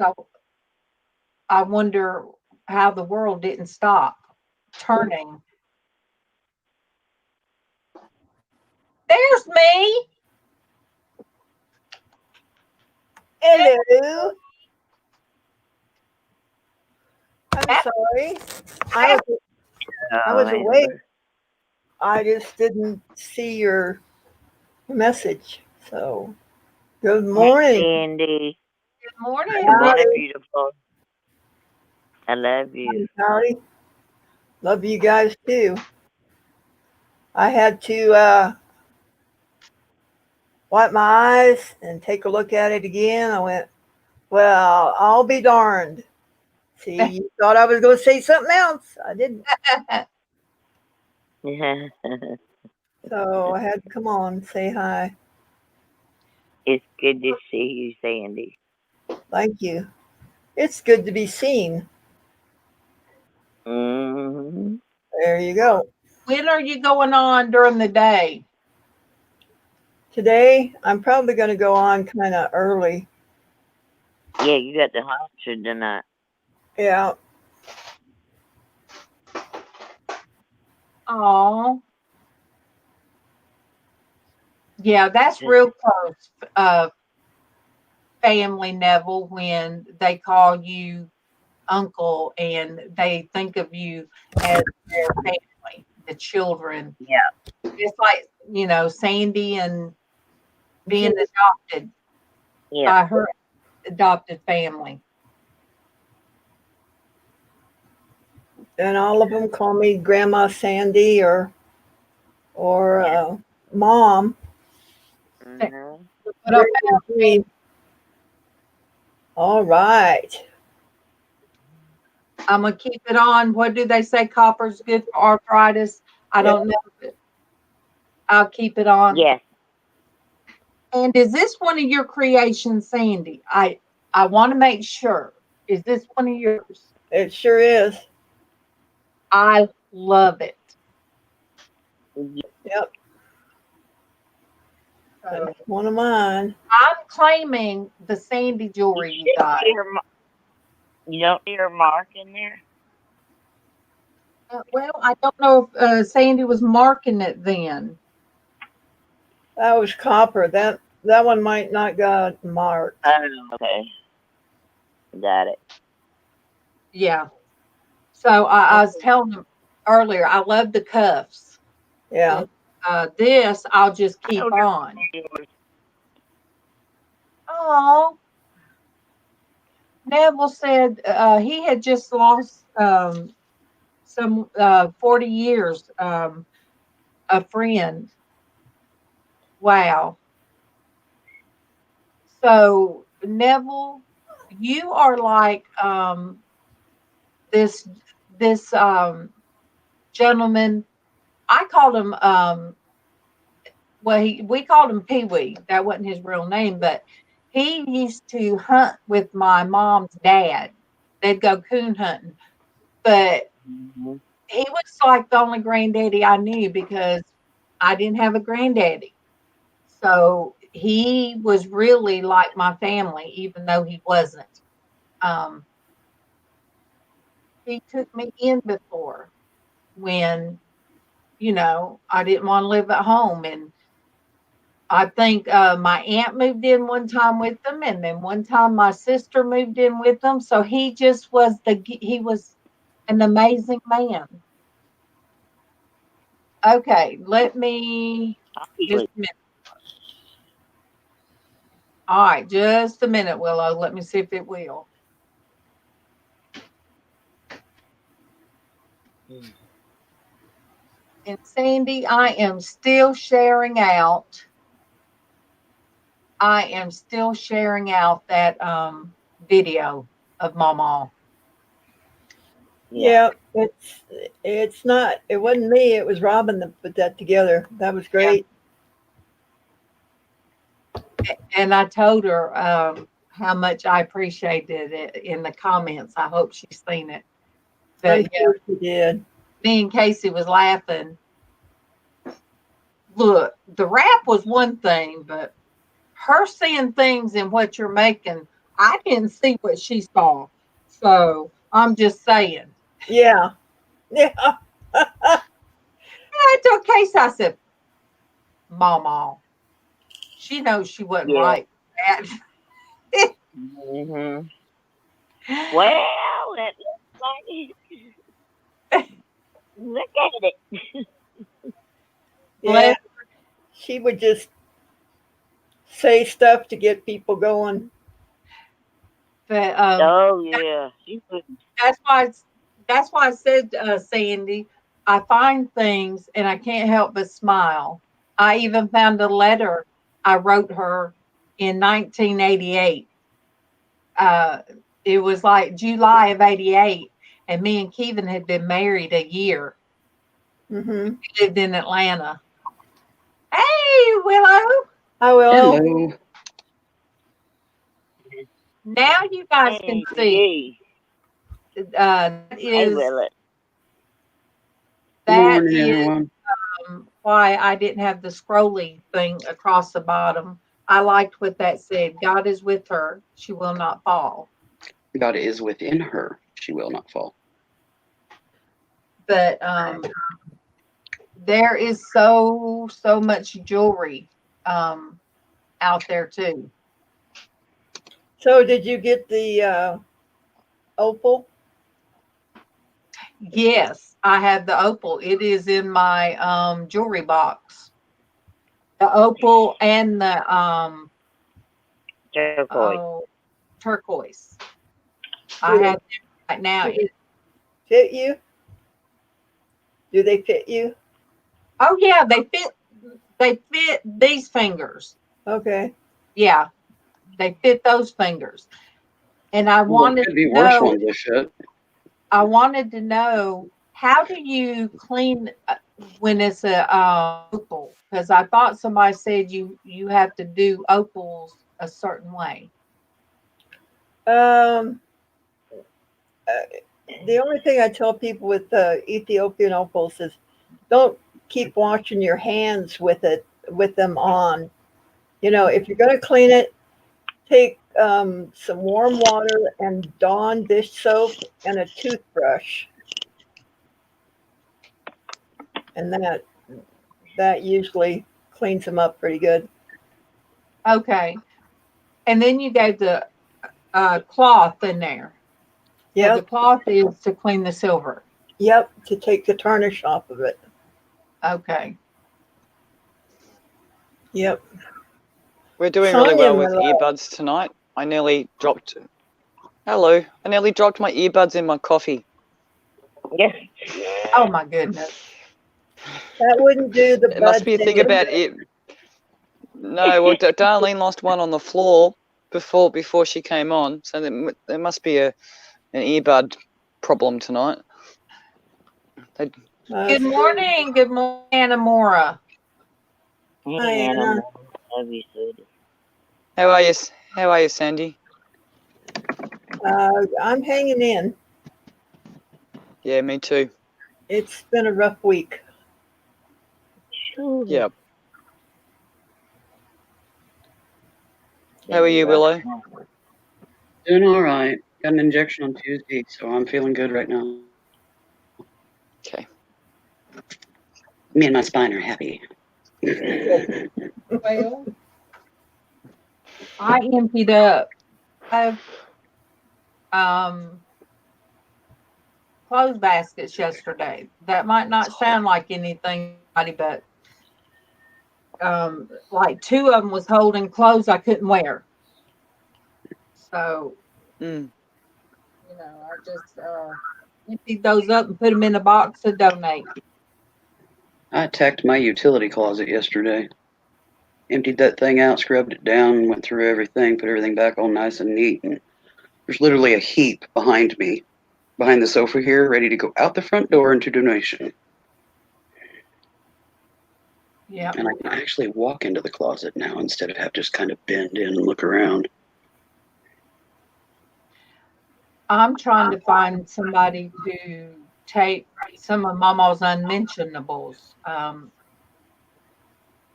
I wonder how the world didn't stop turning. There's me. Hello. I'm sorry. I was awake. I just didn't see your message. So, good morning. Sandy. Good morning. Good morning, beautiful. I love you. Howdy. Love you guys too. I had to wipe my eyes and take a look at it again. I went, well, I'll be darned. See, you thought I was going to say something else. I didn't. So I had to come on and say hi. It's good to see you, Sandy. Thank you. It's good to be seen. Mm-hmm. There you go. When are you going on during the day? Today, I'm probably going to go on kind of early. Yeah, you got the hospital tonight. Yeah. Oh. Yeah, that's real close family, Neville, when they call you uncle and they think of you as their family, the children. Yeah. It's like, Sandy and being adopted by her adopted family. And all of them call me Grandma Sandy or Mom. Mm-hmm. All right. I'm going to keep it on. What do they say? Copper's good for arthritis. I don't know. But I'll keep it on. Yes. And is this one of your creations, Sandy? I want to make sure. Is this one of yours? It sure is. I love it. Yep. So, one of mine. I'm claiming the Sandy jewelry you got. You don't see her mark in there? Well, I don't know if Sandy was marking it then. That was copper. That one might not got marked. Oh, okay. Got it. Yeah. So I was telling them earlier, I love the cuffs. Yeah. This I'll just keep on. Oh. Neville said he had just lost some 40 years a friend. Wow. So Neville, you are like this gentleman. I called him we called him Pee Wee. That wasn't his real name, but he used to hunt with my mom's dad. They'd go coon hunting. But he was like the only granddaddy I knew because I didn't have a granddaddy. So he was really like my family, even though he wasn't. He took me in before when, I didn't want to live at home. And I think my aunt moved in one time with them. And then one time my sister moved in with them. So he just was he was an amazing man. Okay, let me just a minute. All right, just a minute, Willow. Let me see if it will. And Sandy, I am still sharing out. I am still sharing out that video of MawMaw. Yeah, it's not. It wasn't me. It was Robin that put that together. That was great. And I told her how much I appreciated it in the comments. I hope she's seen it. But I'm sure she did. Me and Casey was laughing. Look, the rap was one thing, but her seeing things in what you're making, I didn't see what she saw. So I'm just saying. Yeah. Yeah. I told Casey, I said, MawMaw, she knows she wasn't Yeah. right with Mhm. that. Well, it looks like it. Look at it. Yeah. Bless, She would just say stuff to get people going. but Oh yeah. She was. that's why that's why I said, Sandy, I find things and I can't help but smile. I even found a letter I wrote her in 1988. Uh, it was like July of '88, and me and Kevin had been married a year. Mm-hmm. We lived in Atlanta. Hey, Willow! I will. Hello. Now you guys can Hey, see. hey, That hey, is Willet. that Morning, is everyone. why I didn't have the scrolly thing across the bottom. I liked what that said. God is with her; she will not fall. God is within her. She will not fall. But there is so much jewelry out there too. So, did you get the opal? Yes, I have the opal. It is in my jewelry box. The opal and the Turquoise. oh, turquoise. Do I they, have them right now. do they fit you? Do they fit you? Oh yeah, they fit. They fit these fingers. Okay. Yeah, they fit those fingers. And I Well, there wanted could be to worse know. ones that fit. I wanted to know, how do you clean when it's a opal? Because I thought somebody said you have to do opals a certain way. Um, uh, the only thing I tell people with Ethiopian opals is don't keep washing your hands with them on. You know, if you're going to clean it, take some warm water and Dawn dish soap and a toothbrush, and that usually cleans them up pretty good. Okay. And then you gave the cloth in there. So the Yep, cloth is to clean the silver. yep, to take the tarnish off of it. Okay. Yep. We're doing really Sonia, well my with love. earbuds tonight. I nearly dropped. Hello. I nearly dropped my earbuds in my coffee. Yeah. Oh my goodness. That wouldn't do the It must buds be a thing any about good. it. No, well, Darlene lost one on the floor before she came on, so there must be an earbud problem tonight. They, Good morning. Good morning, Anna Mora. Hey, Hi, Anna. Anna. Love you, sweetie. how are you? How are you, Sandy? I'm hanging in. Yeah, me too. It's been a rough week. Ooh. Yeah. How are you, Willow? Doing all right. Got an injection on Tuesday, so I'm feeling good right now. Okay. Me and my spine are happy. Well, I emptied up. I clothes baskets yesterday. That might not sound like anything, but like two of them was holding clothes I couldn't wear. So, Mm. I just emptied those up and put them in a box to donate. I attacked my utility closet yesterday. Emptied that thing out, scrubbed it down, went through everything, put everything back all nice and neat. And there's literally a heap behind me, behind the sofa here, ready to go out the front door into donation. Yeah. And I can actually walk into the closet now instead of have to just kind of bend in and look around. I'm trying to find somebody to take some of Mama's unmentionables.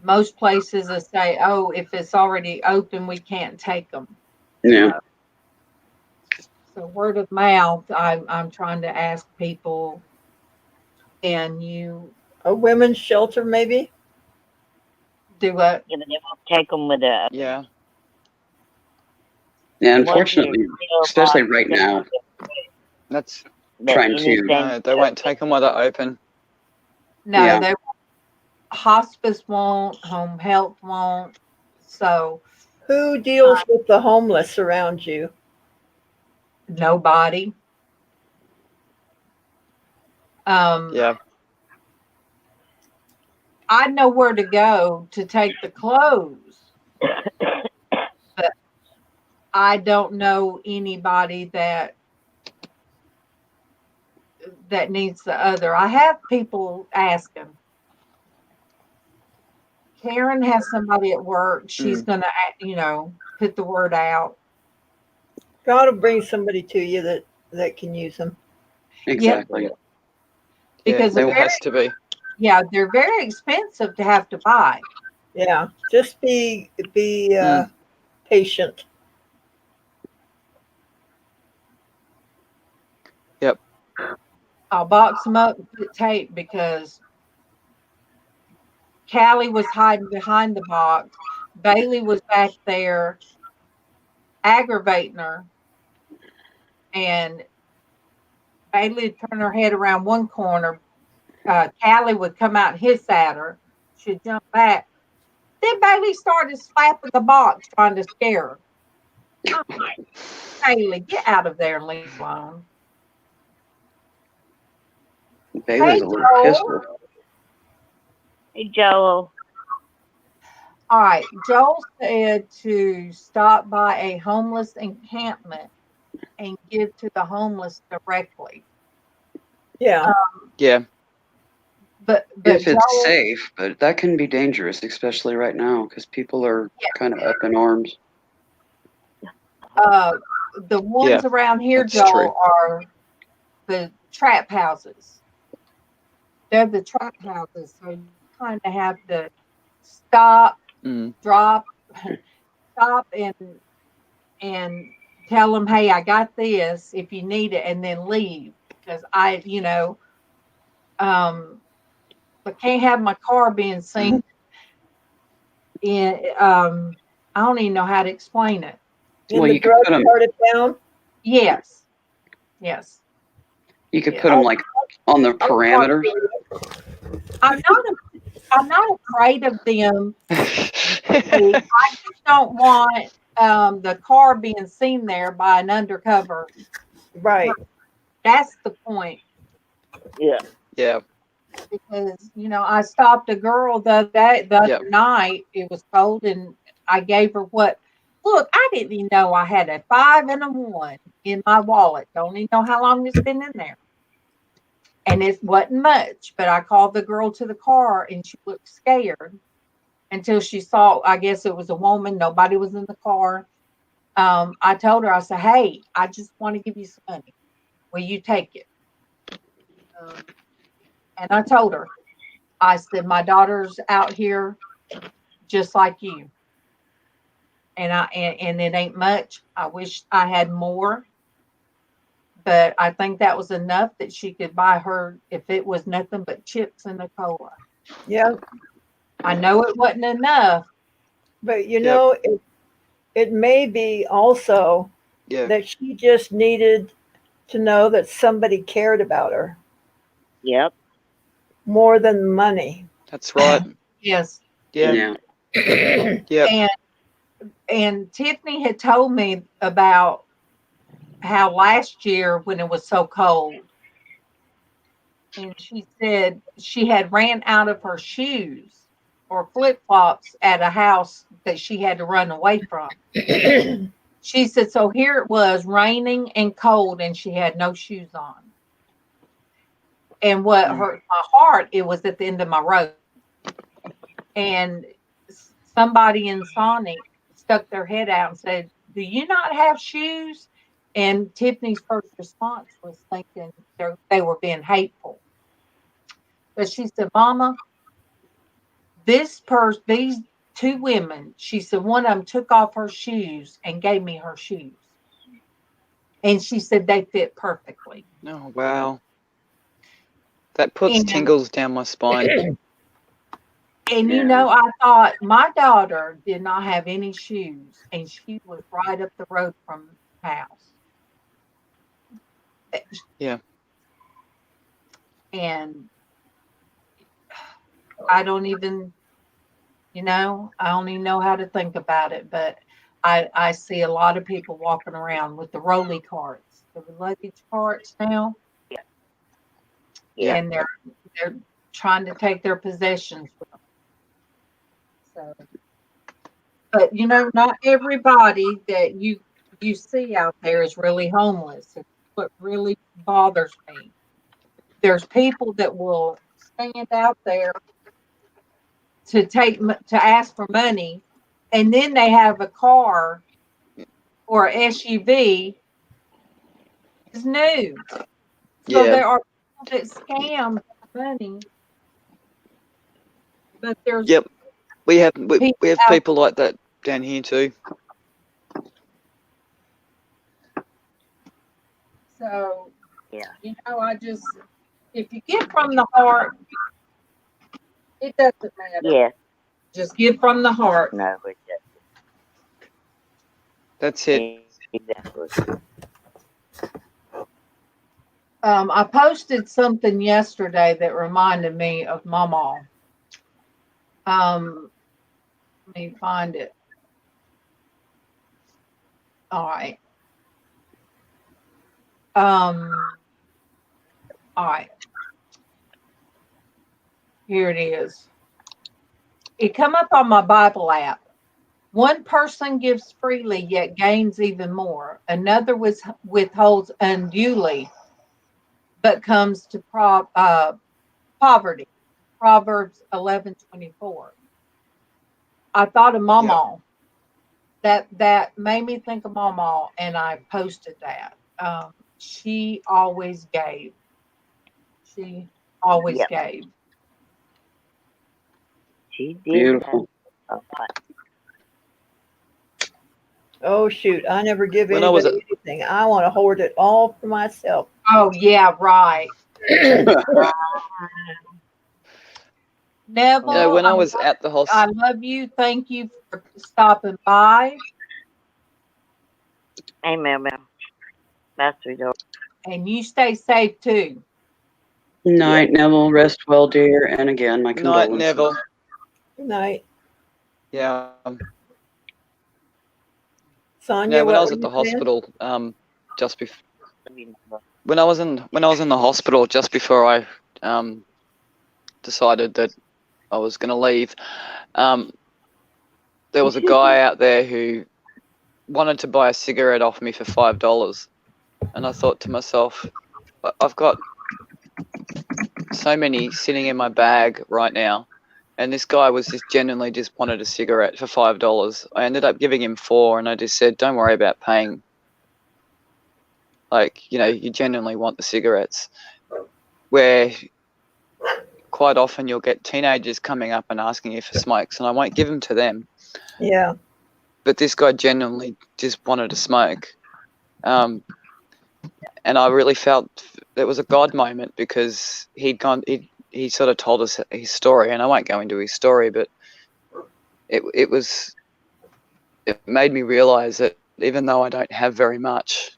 Most places will say, "Oh, if it's already open, we can't take them." Yeah. So word of mouth, I'm trying to ask people, and you A women's shelter, maybe? do what? Yeah, but they won't take them with a. Yeah. Yeah, Once you unfortunately, real especially box, right they now, won't That's but trying to. anything. no. They won't take them while they're open. No, Yeah. they hospice won't, home health won't. So Who deals with the homeless around you? nobody. Yeah. I know where to go to take the clothes, but I don't know anybody that needs the other. I have people asking. Karen has somebody at work. She's gonna, put the word out. God will bring somebody to you that can use them. Exactly. Yeah. Because There they're has to be. they're very expensive to have to buy. Yeah, just be patient. Yep. I'll box them up and put tape because Callie was hiding behind the box. Bailey was back there aggravating her, and Bailey would turn her head around one corner. Callie would come out and hiss at her. She'd jump back. Then Bailey started slapping the box, trying to scare her. I'm like, Bailey, get out of there and leave alone. Bailey's Hey, a little Joel. pistol. Hey, Joel. All right. Joel said to stop by a homeless encampment and give to the homeless directly. Yeah. Yeah. But If it's Joel, safe, but that can be dangerous, especially right now, because people are kind of up in arms. the ones around here, that's Joel, true. are the trap houses. They're the trap houses. So you kind of have to stop, Mm. drop, stop, and tell them, hey, I got this if you need it, and then leave. Because I can't have my car being seen. I don't even know how to explain it. In Well, the you could drug put them. part of town. Yes. You could Yes. put them like on the I'm parameters. I'm not afraid of them. I just don't want the car being seen there by an undercover. Right. That's the point. Yeah. Yeah. Because I stopped a girl the other night. It was cold, and I gave her what. Look, I didn't even know I had a 5 and a 1 in my wallet. Don't even know how long it's been in there. And it wasn't much, but I called the girl to the car, and she looked scared until she saw, I guess it was a woman. Nobody was in the car. I told her, I said, hey, I just want to give you some money. Will you take it? And I told her, I said, my daughter's out here just like you. And it ain't much. I wish I had more, but I think that was enough that she could buy her if it was nothing but chips and a cola. Yeah. I know it wasn't enough. But Yep. it may be also Yeah. that she just needed to know that somebody cared about her Yep. more than money. That's right. Yes. Yeah. Yeah. Yep. And Tiffany had told me about how last year when it was so cold, and she said she had ran out of her shoes or flip-flops at a house that she had to run away from. She said, so here it was raining and cold, and she had no shoes on. And what hurt my heart, it was at the end of my road. And somebody in Sonic stuck their head out and said, do you not have shoes? And Tiffany's first response was thinking they were being hateful. But she said, Mama, these 2 women, she said, one of them took off her shoes and gave me her shoes. And she said they fit perfectly. Oh, wow. That puts And, tingles down my spine. and you Yeah. know, I thought my daughter did not have any shoes, and she was right up the road from the house. Yeah. And I don't even, I don't even know how to think about it, but I see a lot of people walking around with the rolly carts, the luggage carts now, Yeah. and they're trying to take their possessions with them. So, but not everybody that you see out there is really homeless. It's what really bothers me. There's people that will stand out there to ask for money, and then they have a car or SUV is new. So Yeah. there are people that scam for money, but there's Yep. We have out- people like that down here too. So Yeah. I just, if you give from the heart, it doesn't matter. Yes. Just give from the heart. No, it That's it. doesn't. Exactly. I posted something yesterday that reminded me of MawMaw. Let me find it. All right. All right. Here it is. It come up on my Bible app. One person gives freely, yet gains even more. Another withholds unduly, but comes to poverty. Proverbs 11:24. I thought of MawMaw. That made me think of MawMaw, and I posted that. She always gave. She always Yep. gave. She did. Beautiful. Have a lot. Oh shoot, I never give When I was anybody anything. I want to hoard it all for myself. Oh yeah, right. Neville, when I was at the I hospital, love you. Thank you for stopping by. Amen, ma'am. That's sweet. And you stay safe too. Night, Neville. Rest well, dear. And again, my night, condolences. Neville. Good night. Yeah. Sonia, When I what was were at the you saying? hospital, just before when I was in the hospital, just before I decided that I was going to leave, there was a guy out there who wanted to buy a cigarette off me for $5, and I thought to myself, I've got so many sitting in my bag right now, and this guy was just genuinely just wanted a cigarette for $5. I ended up giving him 4, and I just said, don't worry about paying. Like, you genuinely want the cigarettes. Where quite often you'll get teenagers coming up and asking you for smokes, and I won't give them to them. Yeah. But this guy genuinely just wanted to smoke. And I really felt it was a God moment, because he sort of told us his story, and I won't go into his story, but it made me realize that even though I don't have very much,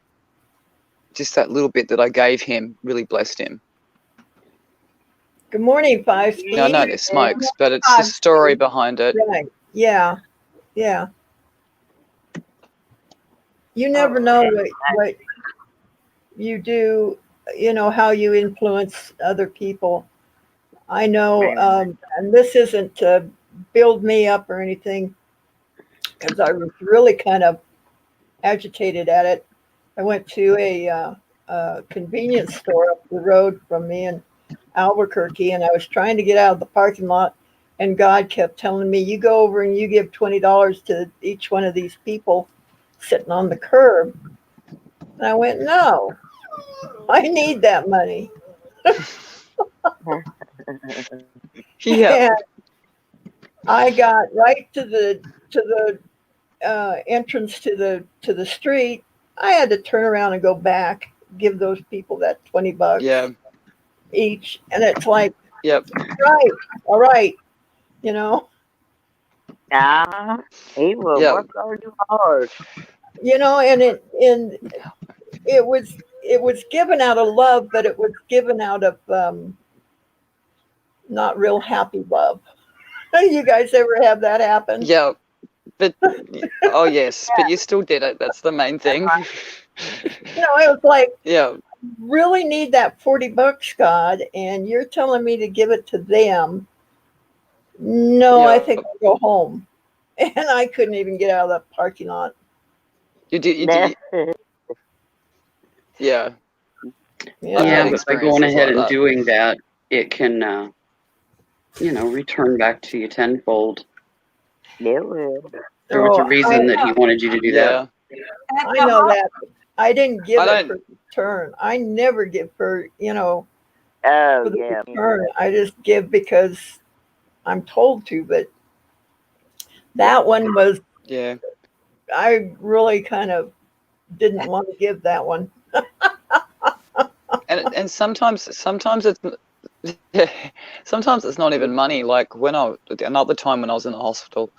just that little bit that I gave him really blessed him. Good morning, 5 Speed. I know there's smokes, but it's the story behind it. Right. Yeah. Yeah. You never know what you do, how you influence other people. I know, and this isn't to build me up or anything, because I was really kind of agitated at it. I went to a convenience store up the road from me in Albuquerque, and I was trying to get out of the parking lot, and God kept telling me, you go over and you give $20 to each one of these people sitting on the curb. And I went, no, I need that money. Yeah. And I got right to the entrance to the street, I had to turn around and go back, give those people that $20 Yeah. each, and it's like, Yep. right, all right, you know, He will Yep. work on you hard. and it was given out of love, but it was given out of not real happy love. You guys ever have that happen? Yeah. But oh yes, but you still did it. That's the main thing. It was like, Yeah. really need that $40, God, and you're telling me to give it to them. No, I Yeah. think I'll go home. And I couldn't even get out of the parking lot. You did. Yeah. Yeah. I've had Yeah, but by going experiences ahead like and that. doing that, it can, return back to you tenfold. It will. There was a So reason that he wanted you to do that. Yeah. At I the know that. I didn't give I it don't. for return. I never give for Oh, for the yeah. return. I just give because I'm told to. But that one was, Yeah. I really kind of didn't want to give that one. And sometimes it's sometimes it's not even money. Like another time when I was in the hospital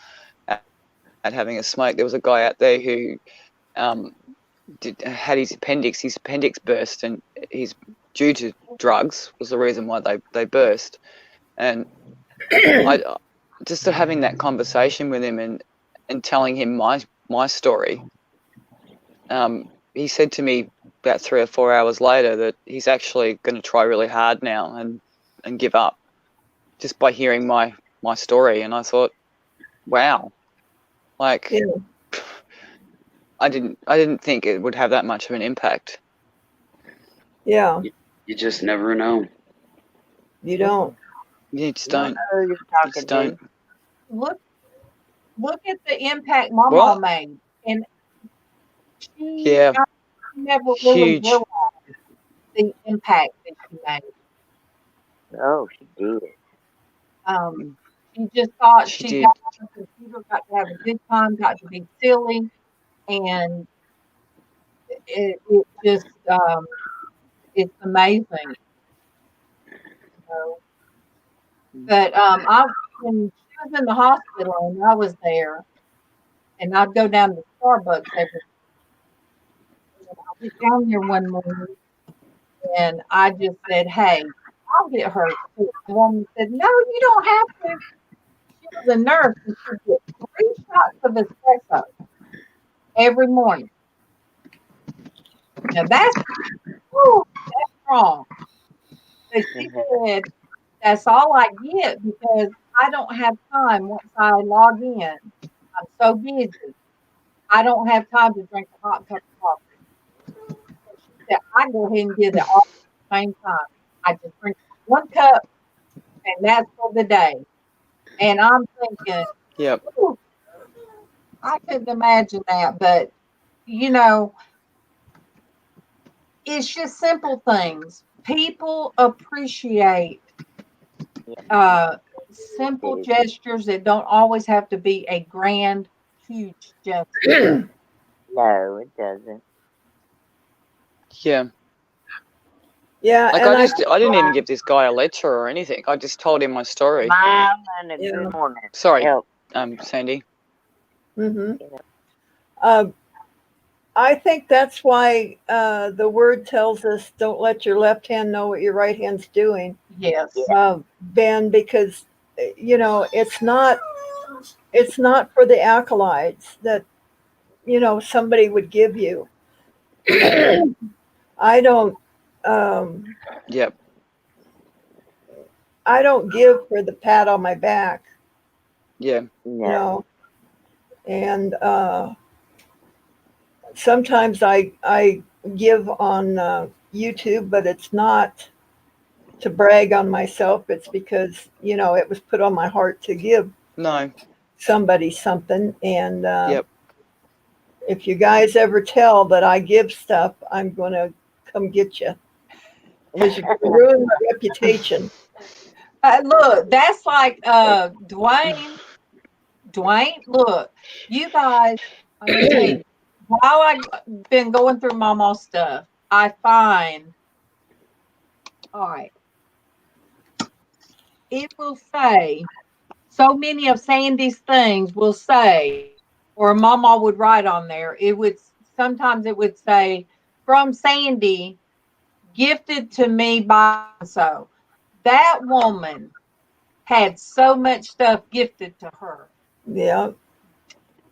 at having a smoke, there was a guy out there who had his appendix burst, and he's due to drugs was the reason why they burst. And I just having that conversation with him and telling him my story. He said to me about 3 or 4 hours later that he's actually going to try really hard now and give up just by hearing my story. And I thought, wow, like Yeah. I didn't think it would have that much of an impact. Yeah, You just never know. you don't. You just You don't don't. know who you're You talking just to. don't. Look at the impact MawMaw What? made, and she Yeah, I never really huge. realized the impact that she made. Oh, she did. She just thought She she did. got on the computer, got to have a good time, got to be silly, and it just it's amazing. So, but when she was in the hospital and I was there, and I'd go down to Starbucks every. I went down there one morning, and I just said, "Hey, I'll get her." The woman said, "No, you don't have to." She was a nurse, and she'd get 3 shots of espresso every morning. Now that's strong. But she said, "That's all I get because I don't have time once I log in. I'm so busy. I don't have time to drink a hot cup of coffee." So she said, "I go ahead and get it all at the same time. I just drink 1 cup, and that's for the day." And I'm thinking, Yep. ooh, I couldn't imagine that. But, you know, it's just simple things. People appreciate simple gestures that don't always have to be a grand, huge gesture. No, it doesn't. Yeah. Yeah, Like and I didn't even give this guy a lecture or anything. I just told him my story. Smile and a Yeah. good morning. Sorry, Help. Sandy. mhm. Yeah. I think that's why the word tells us, "Don't let your left hand know what your right hand's doing," Yes. Ben, because it's not for the accolades that somebody would give you. I don't Yep. I don't give for the pat on my back, Yeah. No. and sometimes I give on YouTube, but it's not to brag on myself. It's because it was put on my heart to give No. somebody something. And Yep. if you guys ever tell that I give stuff, I'm going to come get you because you're going to ruin my reputation. Look, that's like Dwayne. Dwayne, look, you guys, I'm going to tell you, while I've been going through MawMaw stuff, I find, all right, it will say, so many of Sandy's things will say, or MawMaw would write on there, sometimes it would say, from Sandy, gifted to me by so. That woman had so much stuff gifted to her. Yeah.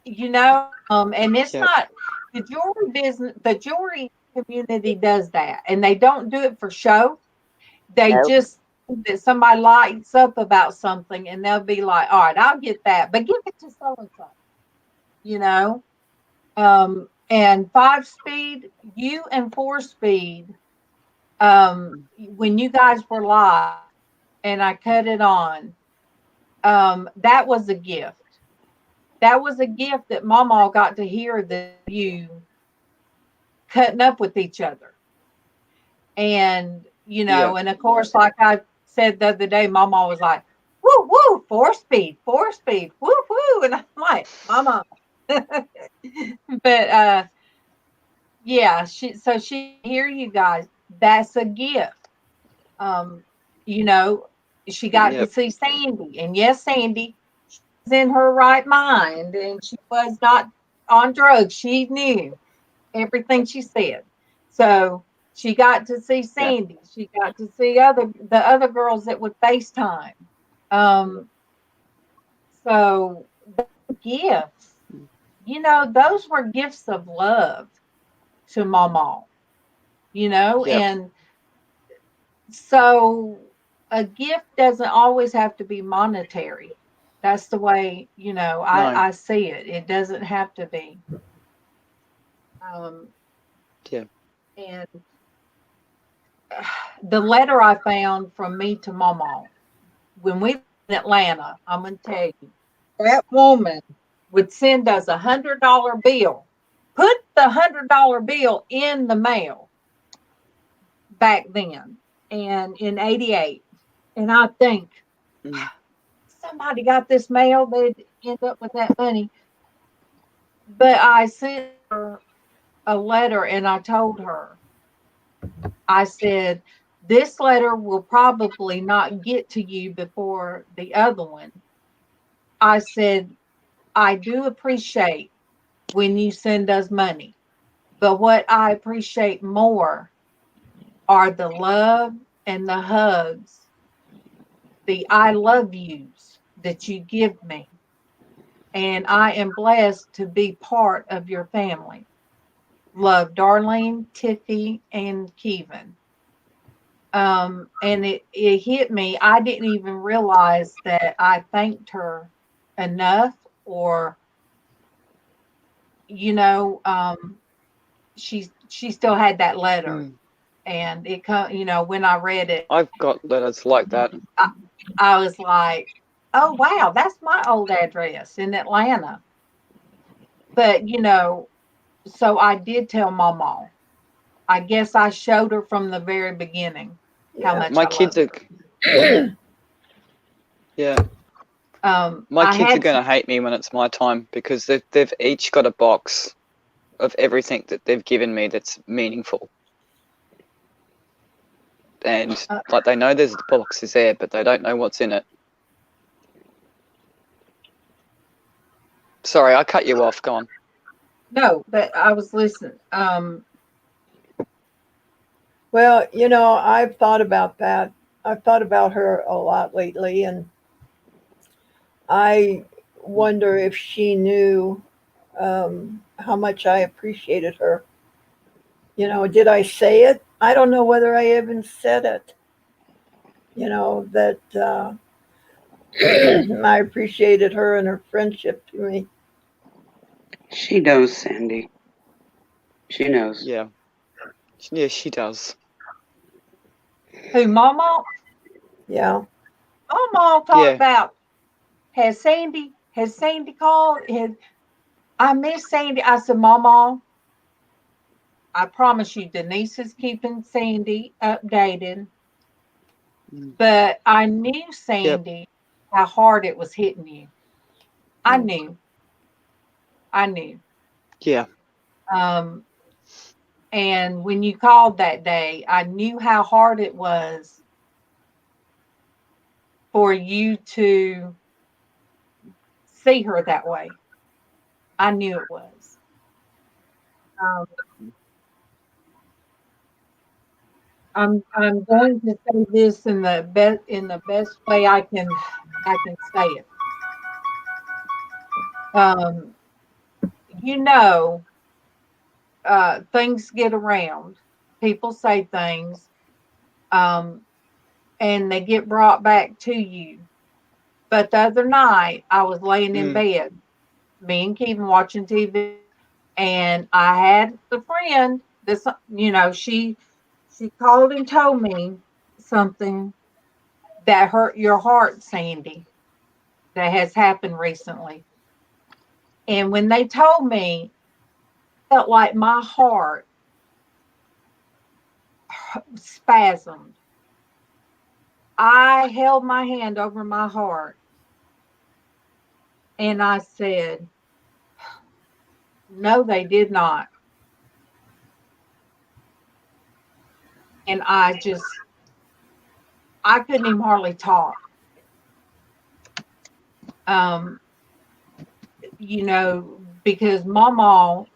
And it's Yep. not the jewelry business, the jewelry community does that, and they don't do it for show. They Nope. just that somebody lights up about something, and they'll be like, "All right, I'll get that, but give it to so and so." You know, and 5-speed, you and 4-speed. When you guys were live, and I cut it on, that was a gift. That was a gift that MawMaw got to hear that you cutting up with each other. And, Yeah. and of course, like I said the other day, MawMaw was like, woo, woo, 4-speed, woo, woo. And I'm like, Mama. But, yeah, she hear you guys. That's a gift. You know, she got to Yep. see Sandy. And yes, Sandy, she's in her right mind, and she was not on drugs. She knew everything she said. So she got to see Yeah. Sandy. She got to see the other girls that would FaceTime. Um, so the gifts, those were gifts of love to MawMaw, Yep. and so a gift doesn't always have to be monetary. That's the way, No. I see it. It doesn't have to be. Um, Yeah. and the letter I found from me to MawMaw when we lived in Atlanta, I'm going to tell you, that woman would send us $100 bill, put the $100 bill in the mail back then, and in '88. And I think Mm. somebody got this mail, they'd end up with that money. But I sent her a letter and I told her, I said, this letter will probably not get to you before the other one. I said, I do appreciate when you send us money, but what I appreciate more are the love and the hugs, the I love yous that you give me. And I am blessed to be part of your family. Love, Darlene, Tiffy, and Kevin. And it hit me. I didn't even realize that I thanked her enough, or she still had that letter, Mm. and it when I read it, I've got letters like that. I was like, oh wow, that's my old address in Atlanta. But so I did tell MawMaw. I guess I showed her from the very beginning how Yeah. much My I kids love are. Yeah. her. My I kids are had going to hate me when it's my time because they've each got a box of everything that they've given me that's meaningful. And like they know there's the box is there, but they don't know what's in it. Sorry, I cut you off. Go on. no, but I was listening. Well, I've thought about that. I've thought about her a lot lately, and I wonder if she knew how much I appreciated her. Did I say it? I don't know whether I even said it. That I appreciated her and her friendship to me. She knows, Sandy. She knows. Yeah. Yeah, she does. Who, MawMaw? Yeah. MawMaw talked Yeah. about, has Sandy called? I miss Sandy. I said, MawMaw, I promise you, Denise is keeping Sandy updated. Mm. But I knew, Sandy, how hard it was hitting you. I Mm. knew. I knew. Yeah. And when you called that day, I knew how hard it was for you to see her that way. I knew it was. Um, I'm going to say this in the best way I can say it. Um, you know, things get around. People say things, and they get brought back to you. But the other night, I was laying in bed, me and Kevin watching TV, and I had a friend. This, she called and told me something that hurt your heart, Sandy, that has happened recently. And when they told me, I felt like my heart spasmed. I held my hand over my heart and I said, no, they did not. And I couldn't even hardly talk. Because MawMaw,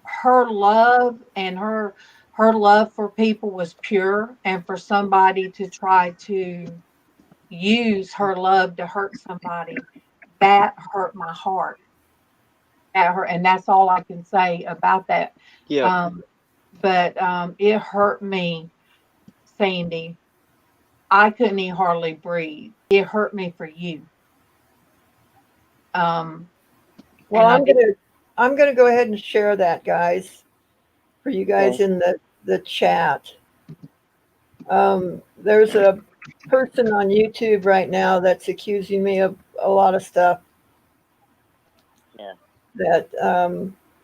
her love and her love for people was pure, and for somebody to try to use her love to hurt somebody, that hurt my heart at her, and that's all I can say about that. Yeah. But it hurt me, Sandy. I couldn't even hardly breathe. It hurt me for you. Well, I'm gonna go ahead and share that, guys, for you guys in the chat. There's a person on YouTube right now that's accusing me of a lot of stuff that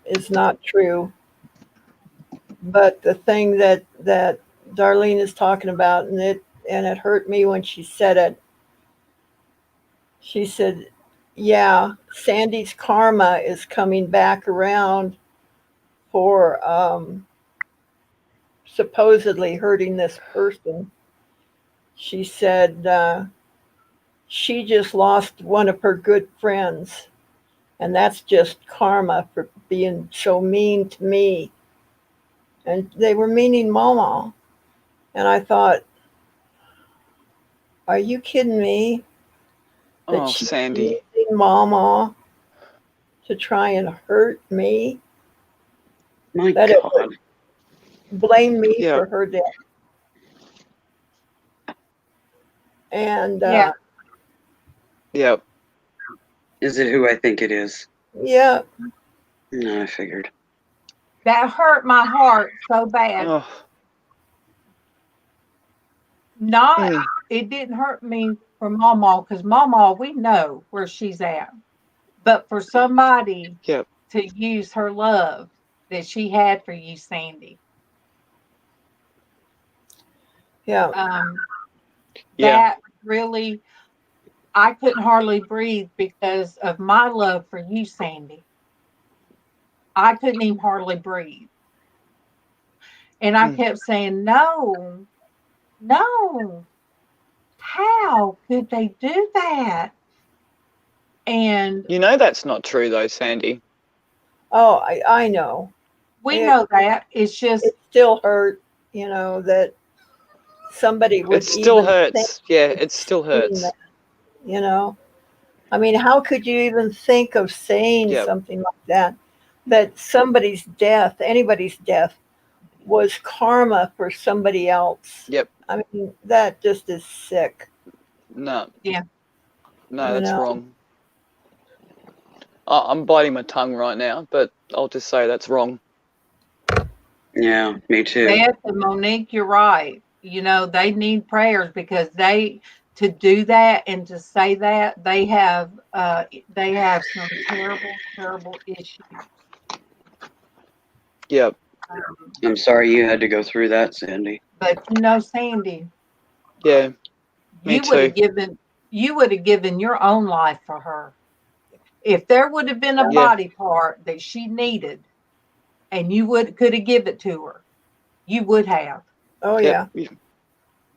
is not true. But the thing that Darlene is talking about, and it hurt me when she said it. She said, "Yeah, Sandy's karma is coming back around for supposedly hurting this person." She said she just lost one of her good friends, and that's just karma for being so mean to me. And they were meaning MawMaw. And I thought, are you kidding me? That she's Sandy. using MawMaw to try and hurt me? My That God. it would blame me for her death. And Yep. Is it who I think it is? yeah. No, I figured. That hurt my heart so bad. It didn't hurt me for MawMaw, because MawMaw, we know where she's at. But for somebody to use her love that she had for you, Sandy. That really, I couldn't hardly breathe because of my love for you, Sandy. I couldn't even hardly breathe. And I kept saying, no, how could they do that? And you know that's not true though, Sandy. Oh, I know. We know that. It's just it still hurt, that somebody would. It still hurts. Yeah, it still hurts. That, I mean, how could you even think of saying something like that? That somebody's death, anybody's death, was karma for somebody else. Yep. I mean, that just is sick. No. Yeah. No, that's wrong. I'm biting my tongue right now, but I'll just say that's wrong. Yeah, me too. Beth and Monique, you're right. They need prayers, because to do that and to say that, they have some terrible issues. Yep. I'm sorry you had to go through that, Sandy. But Sandy. Yeah. Me too. You would have given your own life for her. If there would have been a body part that she needed, and you could have given it to her. You would have. Oh Yep, yeah.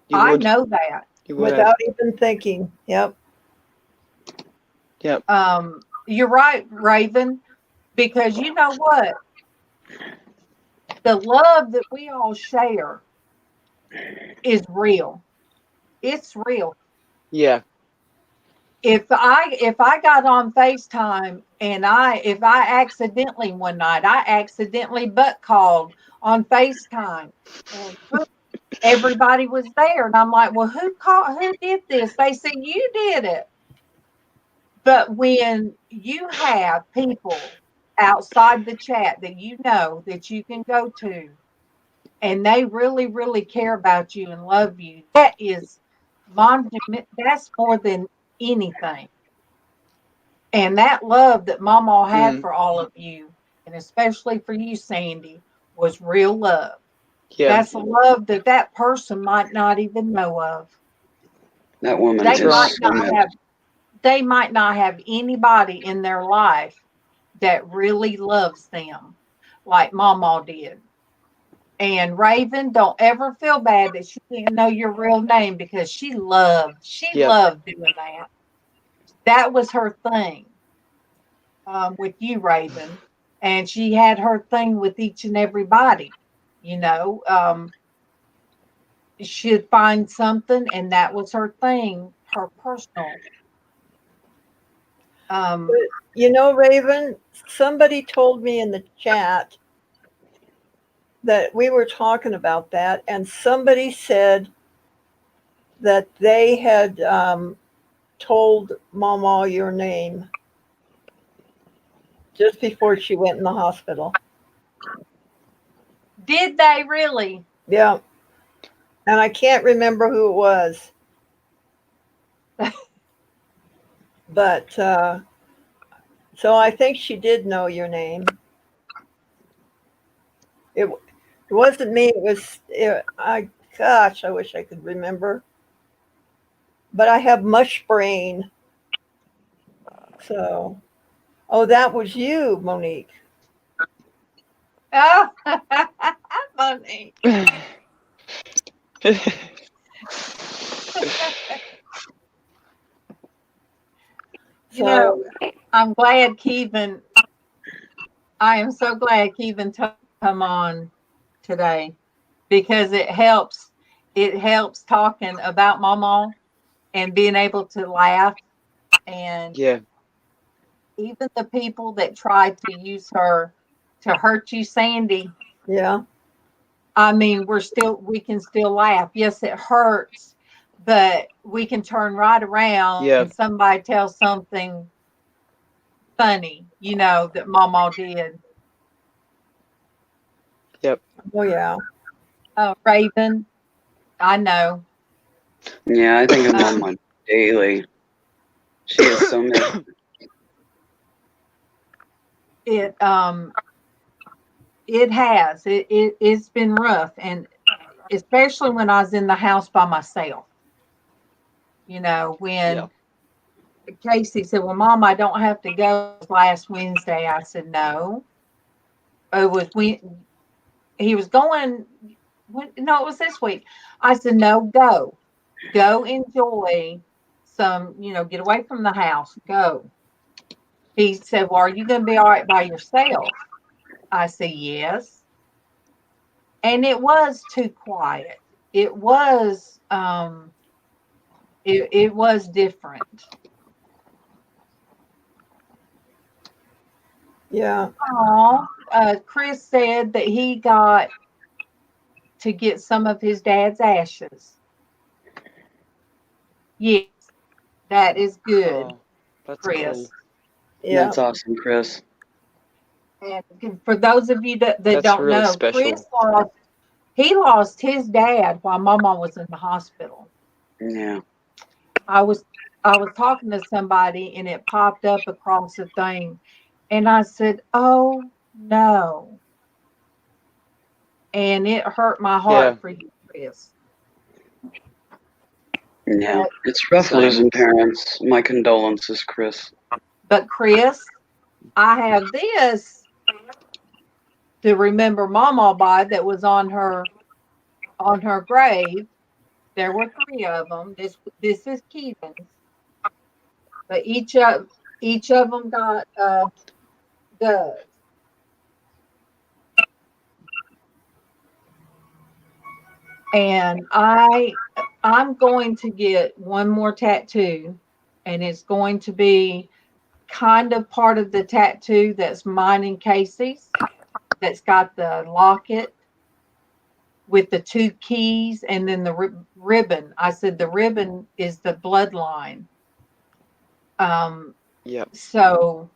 you I would. know that. You would have. Without even thinking. Yep. Yep. You're right, Raven, because you know what? The love that we all share is real. It's real. Yeah. If I got on FaceTime and if I accidentally one night I accidentally butt called on FaceTime and everybody was there and I'm like, well, who did this? They said you did it. But when you have people outside the chat that you know that you can go to and they really, really care about you and love you, that is monument. That's more than anything. And that love that MawMaw had for all of you, and especially for you, Sandy, was real love. Yeah. That's a love that person might not even know of. That woman They is might so not have. They might not have anybody in their life that really loves them like MawMaw did. And Raven, don't ever feel bad that she didn't know your real name because she loved doing that. That was her thing. With you, Raven, and she had her thing with each and everybody. You know, she'd find something, and that was her thing, her personal. You know, Raven, somebody told me in the chat that we were talking about that, and somebody said that they had told MawMaw your name just before she went in the hospital. Did they really? Yeah. And I can't remember who it was. But so I think she did know your name. It wasn't me. Gosh, I wish I could remember. But I have mush brain. So, oh, that was you, Monique. Oh, funny. You know, I'm glad Kevin. I am so glad Kevin come on today because it helps. It helps talking about MawMaw and being able to laugh and Yeah. even the people that tried to use her to hurt you, Sandy. Yeah. I mean, we can still laugh. Yes, it hurts, but we can turn right around and somebody tells something funny, you know, that MawMaw did. Yep. Oh yeah. Raven, I know. Yeah, I think of MawMaw daily. She is so mad. It's been rough, and especially when I was in the house by myself. You know, when Casey said, well, Mom, I don't have to go last Wednesday. I said, no. It was when he was going, no, it was this week. I said, no, go enjoy some, you know, get away from the house, go. He said, well, are you going to be all right by yourself? I said, yes. And it was too quiet. It was, it was different. Yeah. Chris said that he got to get some of his dad's ashes. Yes, that is good, That's Chris. cool. Yeah. That's awesome, Chris. And for those of you that That's don't really know, special. He lost his dad while MawMaw was in the hospital. Yeah. I was talking to somebody and it popped up across the thing, and I said, "Oh no!" And it hurt my heart for you, Chris. Yeah, it's rough losing parents. My condolences, Chris. But Chris, I have this to remember MawMaw by that was on her grave. There were 3 of them. This is Keaton's, but each of them got doves. And I'm going to get one more tattoo, and it's going to be kind of part of the tattoo that's mine and Casey's. That's got the locket with the 2 keys and then the ribbon. I said the ribbon is the bloodline. Yep. So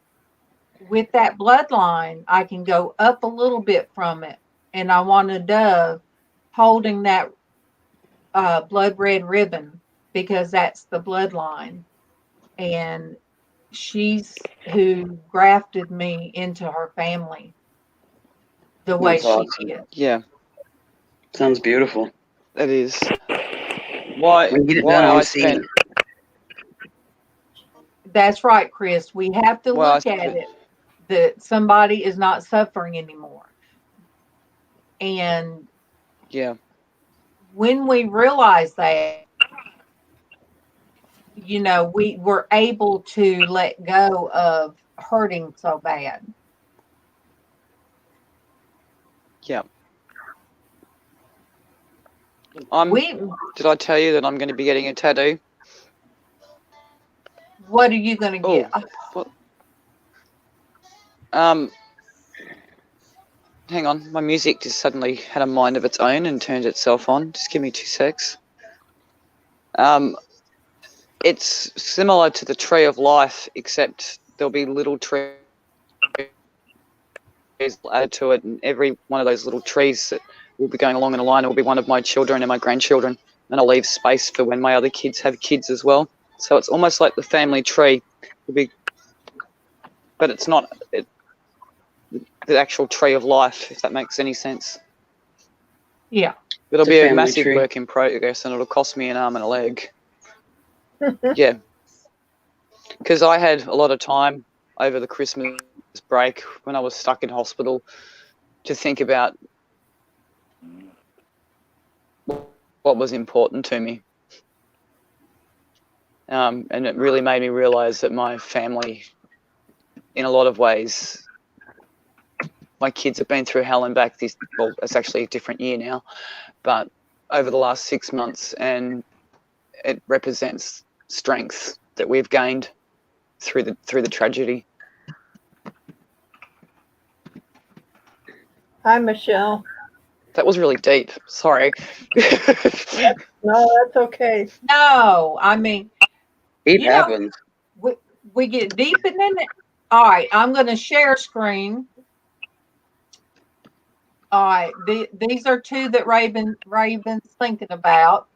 with that bloodline, I can go up a little bit from it, and I want a dove holding that blood red ribbon because that's the bloodline. And she's who grafted me into her family the way That's awesome. she did. Yeah, Sounds beautiful. that is. Why When you get it done, I I'll see. spent That's right, Chris. We have to Well, I look at spent- it that somebody is not suffering anymore. And yeah, when we realize that, you know, we were able to let go of hurting so bad. yeah. Did I tell you that I'm going to be getting a tattoo? What are you going to Oh, get? what? Hang on. My music just suddenly had a mind of its own and turned itself on. Just give me 2 secs. It's similar to the Tree of Life, except there'll be little trees added to it, and every one of those little trees that will be going along in a line will be one of my children and my grandchildren, and I'll leave space for when my other kids have kids as well. So it's almost like the family tree, but it's not the actual Tree of Life, if that makes any sense. Yeah. It'll It's a be a family massive tree. work in progress, and it'll cost me an arm and a leg. Yeah. Because I had a lot of time over the Christmas break when I was stuck in hospital to think about what was important to me. And it really made me realize that my family, in a lot of ways, my kids have been through hell and back well, it's actually a different year now, but over the last 6 months, and it represents strength that we've gained through the tragedy. Hi, Michelle. That was really deep. Sorry. No, that's okay. No, I mean, It You know- happens. we get deep in it. All right, I'm going to share screen. All right, these are 2 that Raven's thinking about.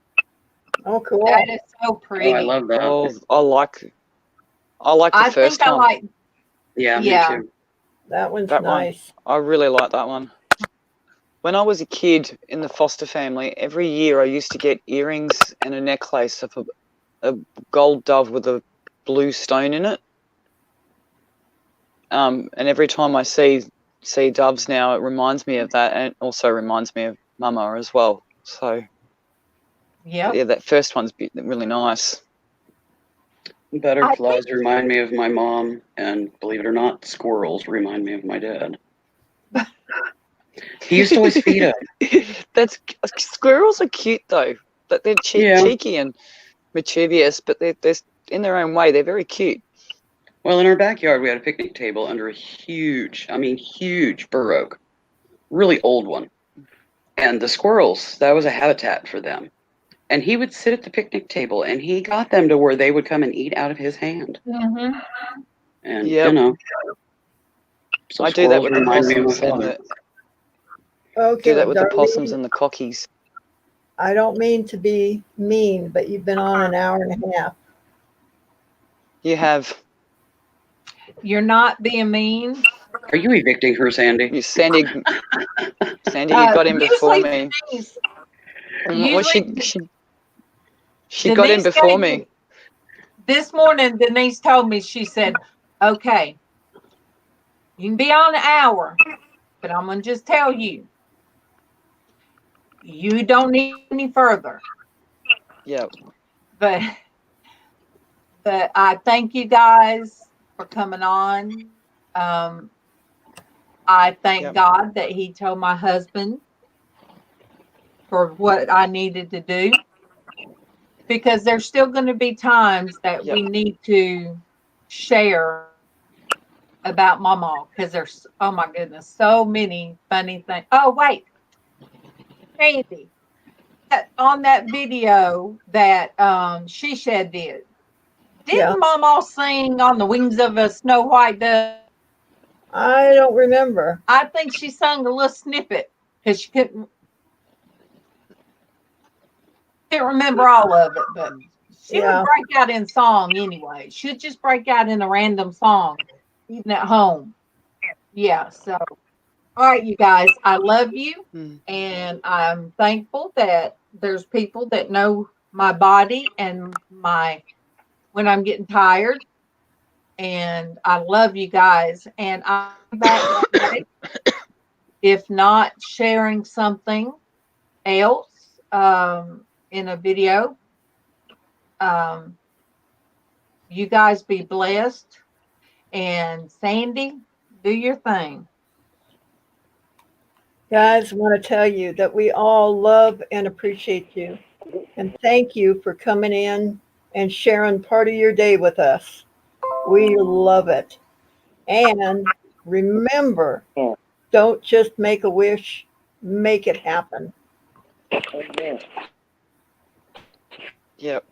Oh, cool. That is so Oh, pretty. I love that. Oh, I like the I first think I one. like. Yeah, yeah. me too. That one's That one. nice. I really like that one. When I was a kid in the foster family, every year I used to get earrings and a necklace of a gold dove with a blue stone in it. And every time I see doves now, it reminds me of that, and it also reminds me of Mama as well. So Yep. yeah, that first one's really nice. Butterflies remind me of my mom, and believe it or not, squirrels remind me of my dad. He used to always feed them. Squirrels are cute though, but they're Yeah. cheeky and mischievous, but they're in their own way. They're very cute. Well, in our backyard, we had a picnic table under a huge bur oak, really old one. And the squirrels, that was a habitat for them. And he would sit at the picnic table, and he got them to where they would come and eat out of his hand. Mm-hmm. And, Yep. you know. So I do that squirrels with the remind me of my possums and father. Okay, do that with the Darlene, possums and the cockies. I don't mean to be mean, but you've been on an hour and a half. You have You're not being mean. Are you evicting her, Sandy? Sandy. Sandy, you got in before me. Denise, Well, usually she got in Denise before gave me. this morning, Denise told me, she said, okay, you can be on an hour, but I'm going to just tell you, you don't need any further. Yep. But I thank you guys for coming on. I thank Yep. God that He told my husband for what I needed to do, because there's still going to be times that Yep. we need to share about MawMaw, because there's, oh my goodness, so many funny things. Oh, wait, Andy, on that video that Xshydovex did, Yeah. didn't MawMaw sing On the Wings of a Snow White Dove? I don't remember. I think she sung a little snippet because she can't remember all of it, but she would Yeah. break out in song anyway. She'd just break out in a random song, even at home. Yeah, so all right, you guys, I love you, Mm. and I'm thankful that there's people that know my body and when I'm getting tired. And I love you guys. And I'm back Monday, if not sharing something else in a video. You guys be blessed. And Sandy, do your thing. Guys, I want to tell you that we all love and appreciate you. And thank you for coming in and sharing part of your day with us. We love it. And remember, don't just make a wish, make it happen. Yep.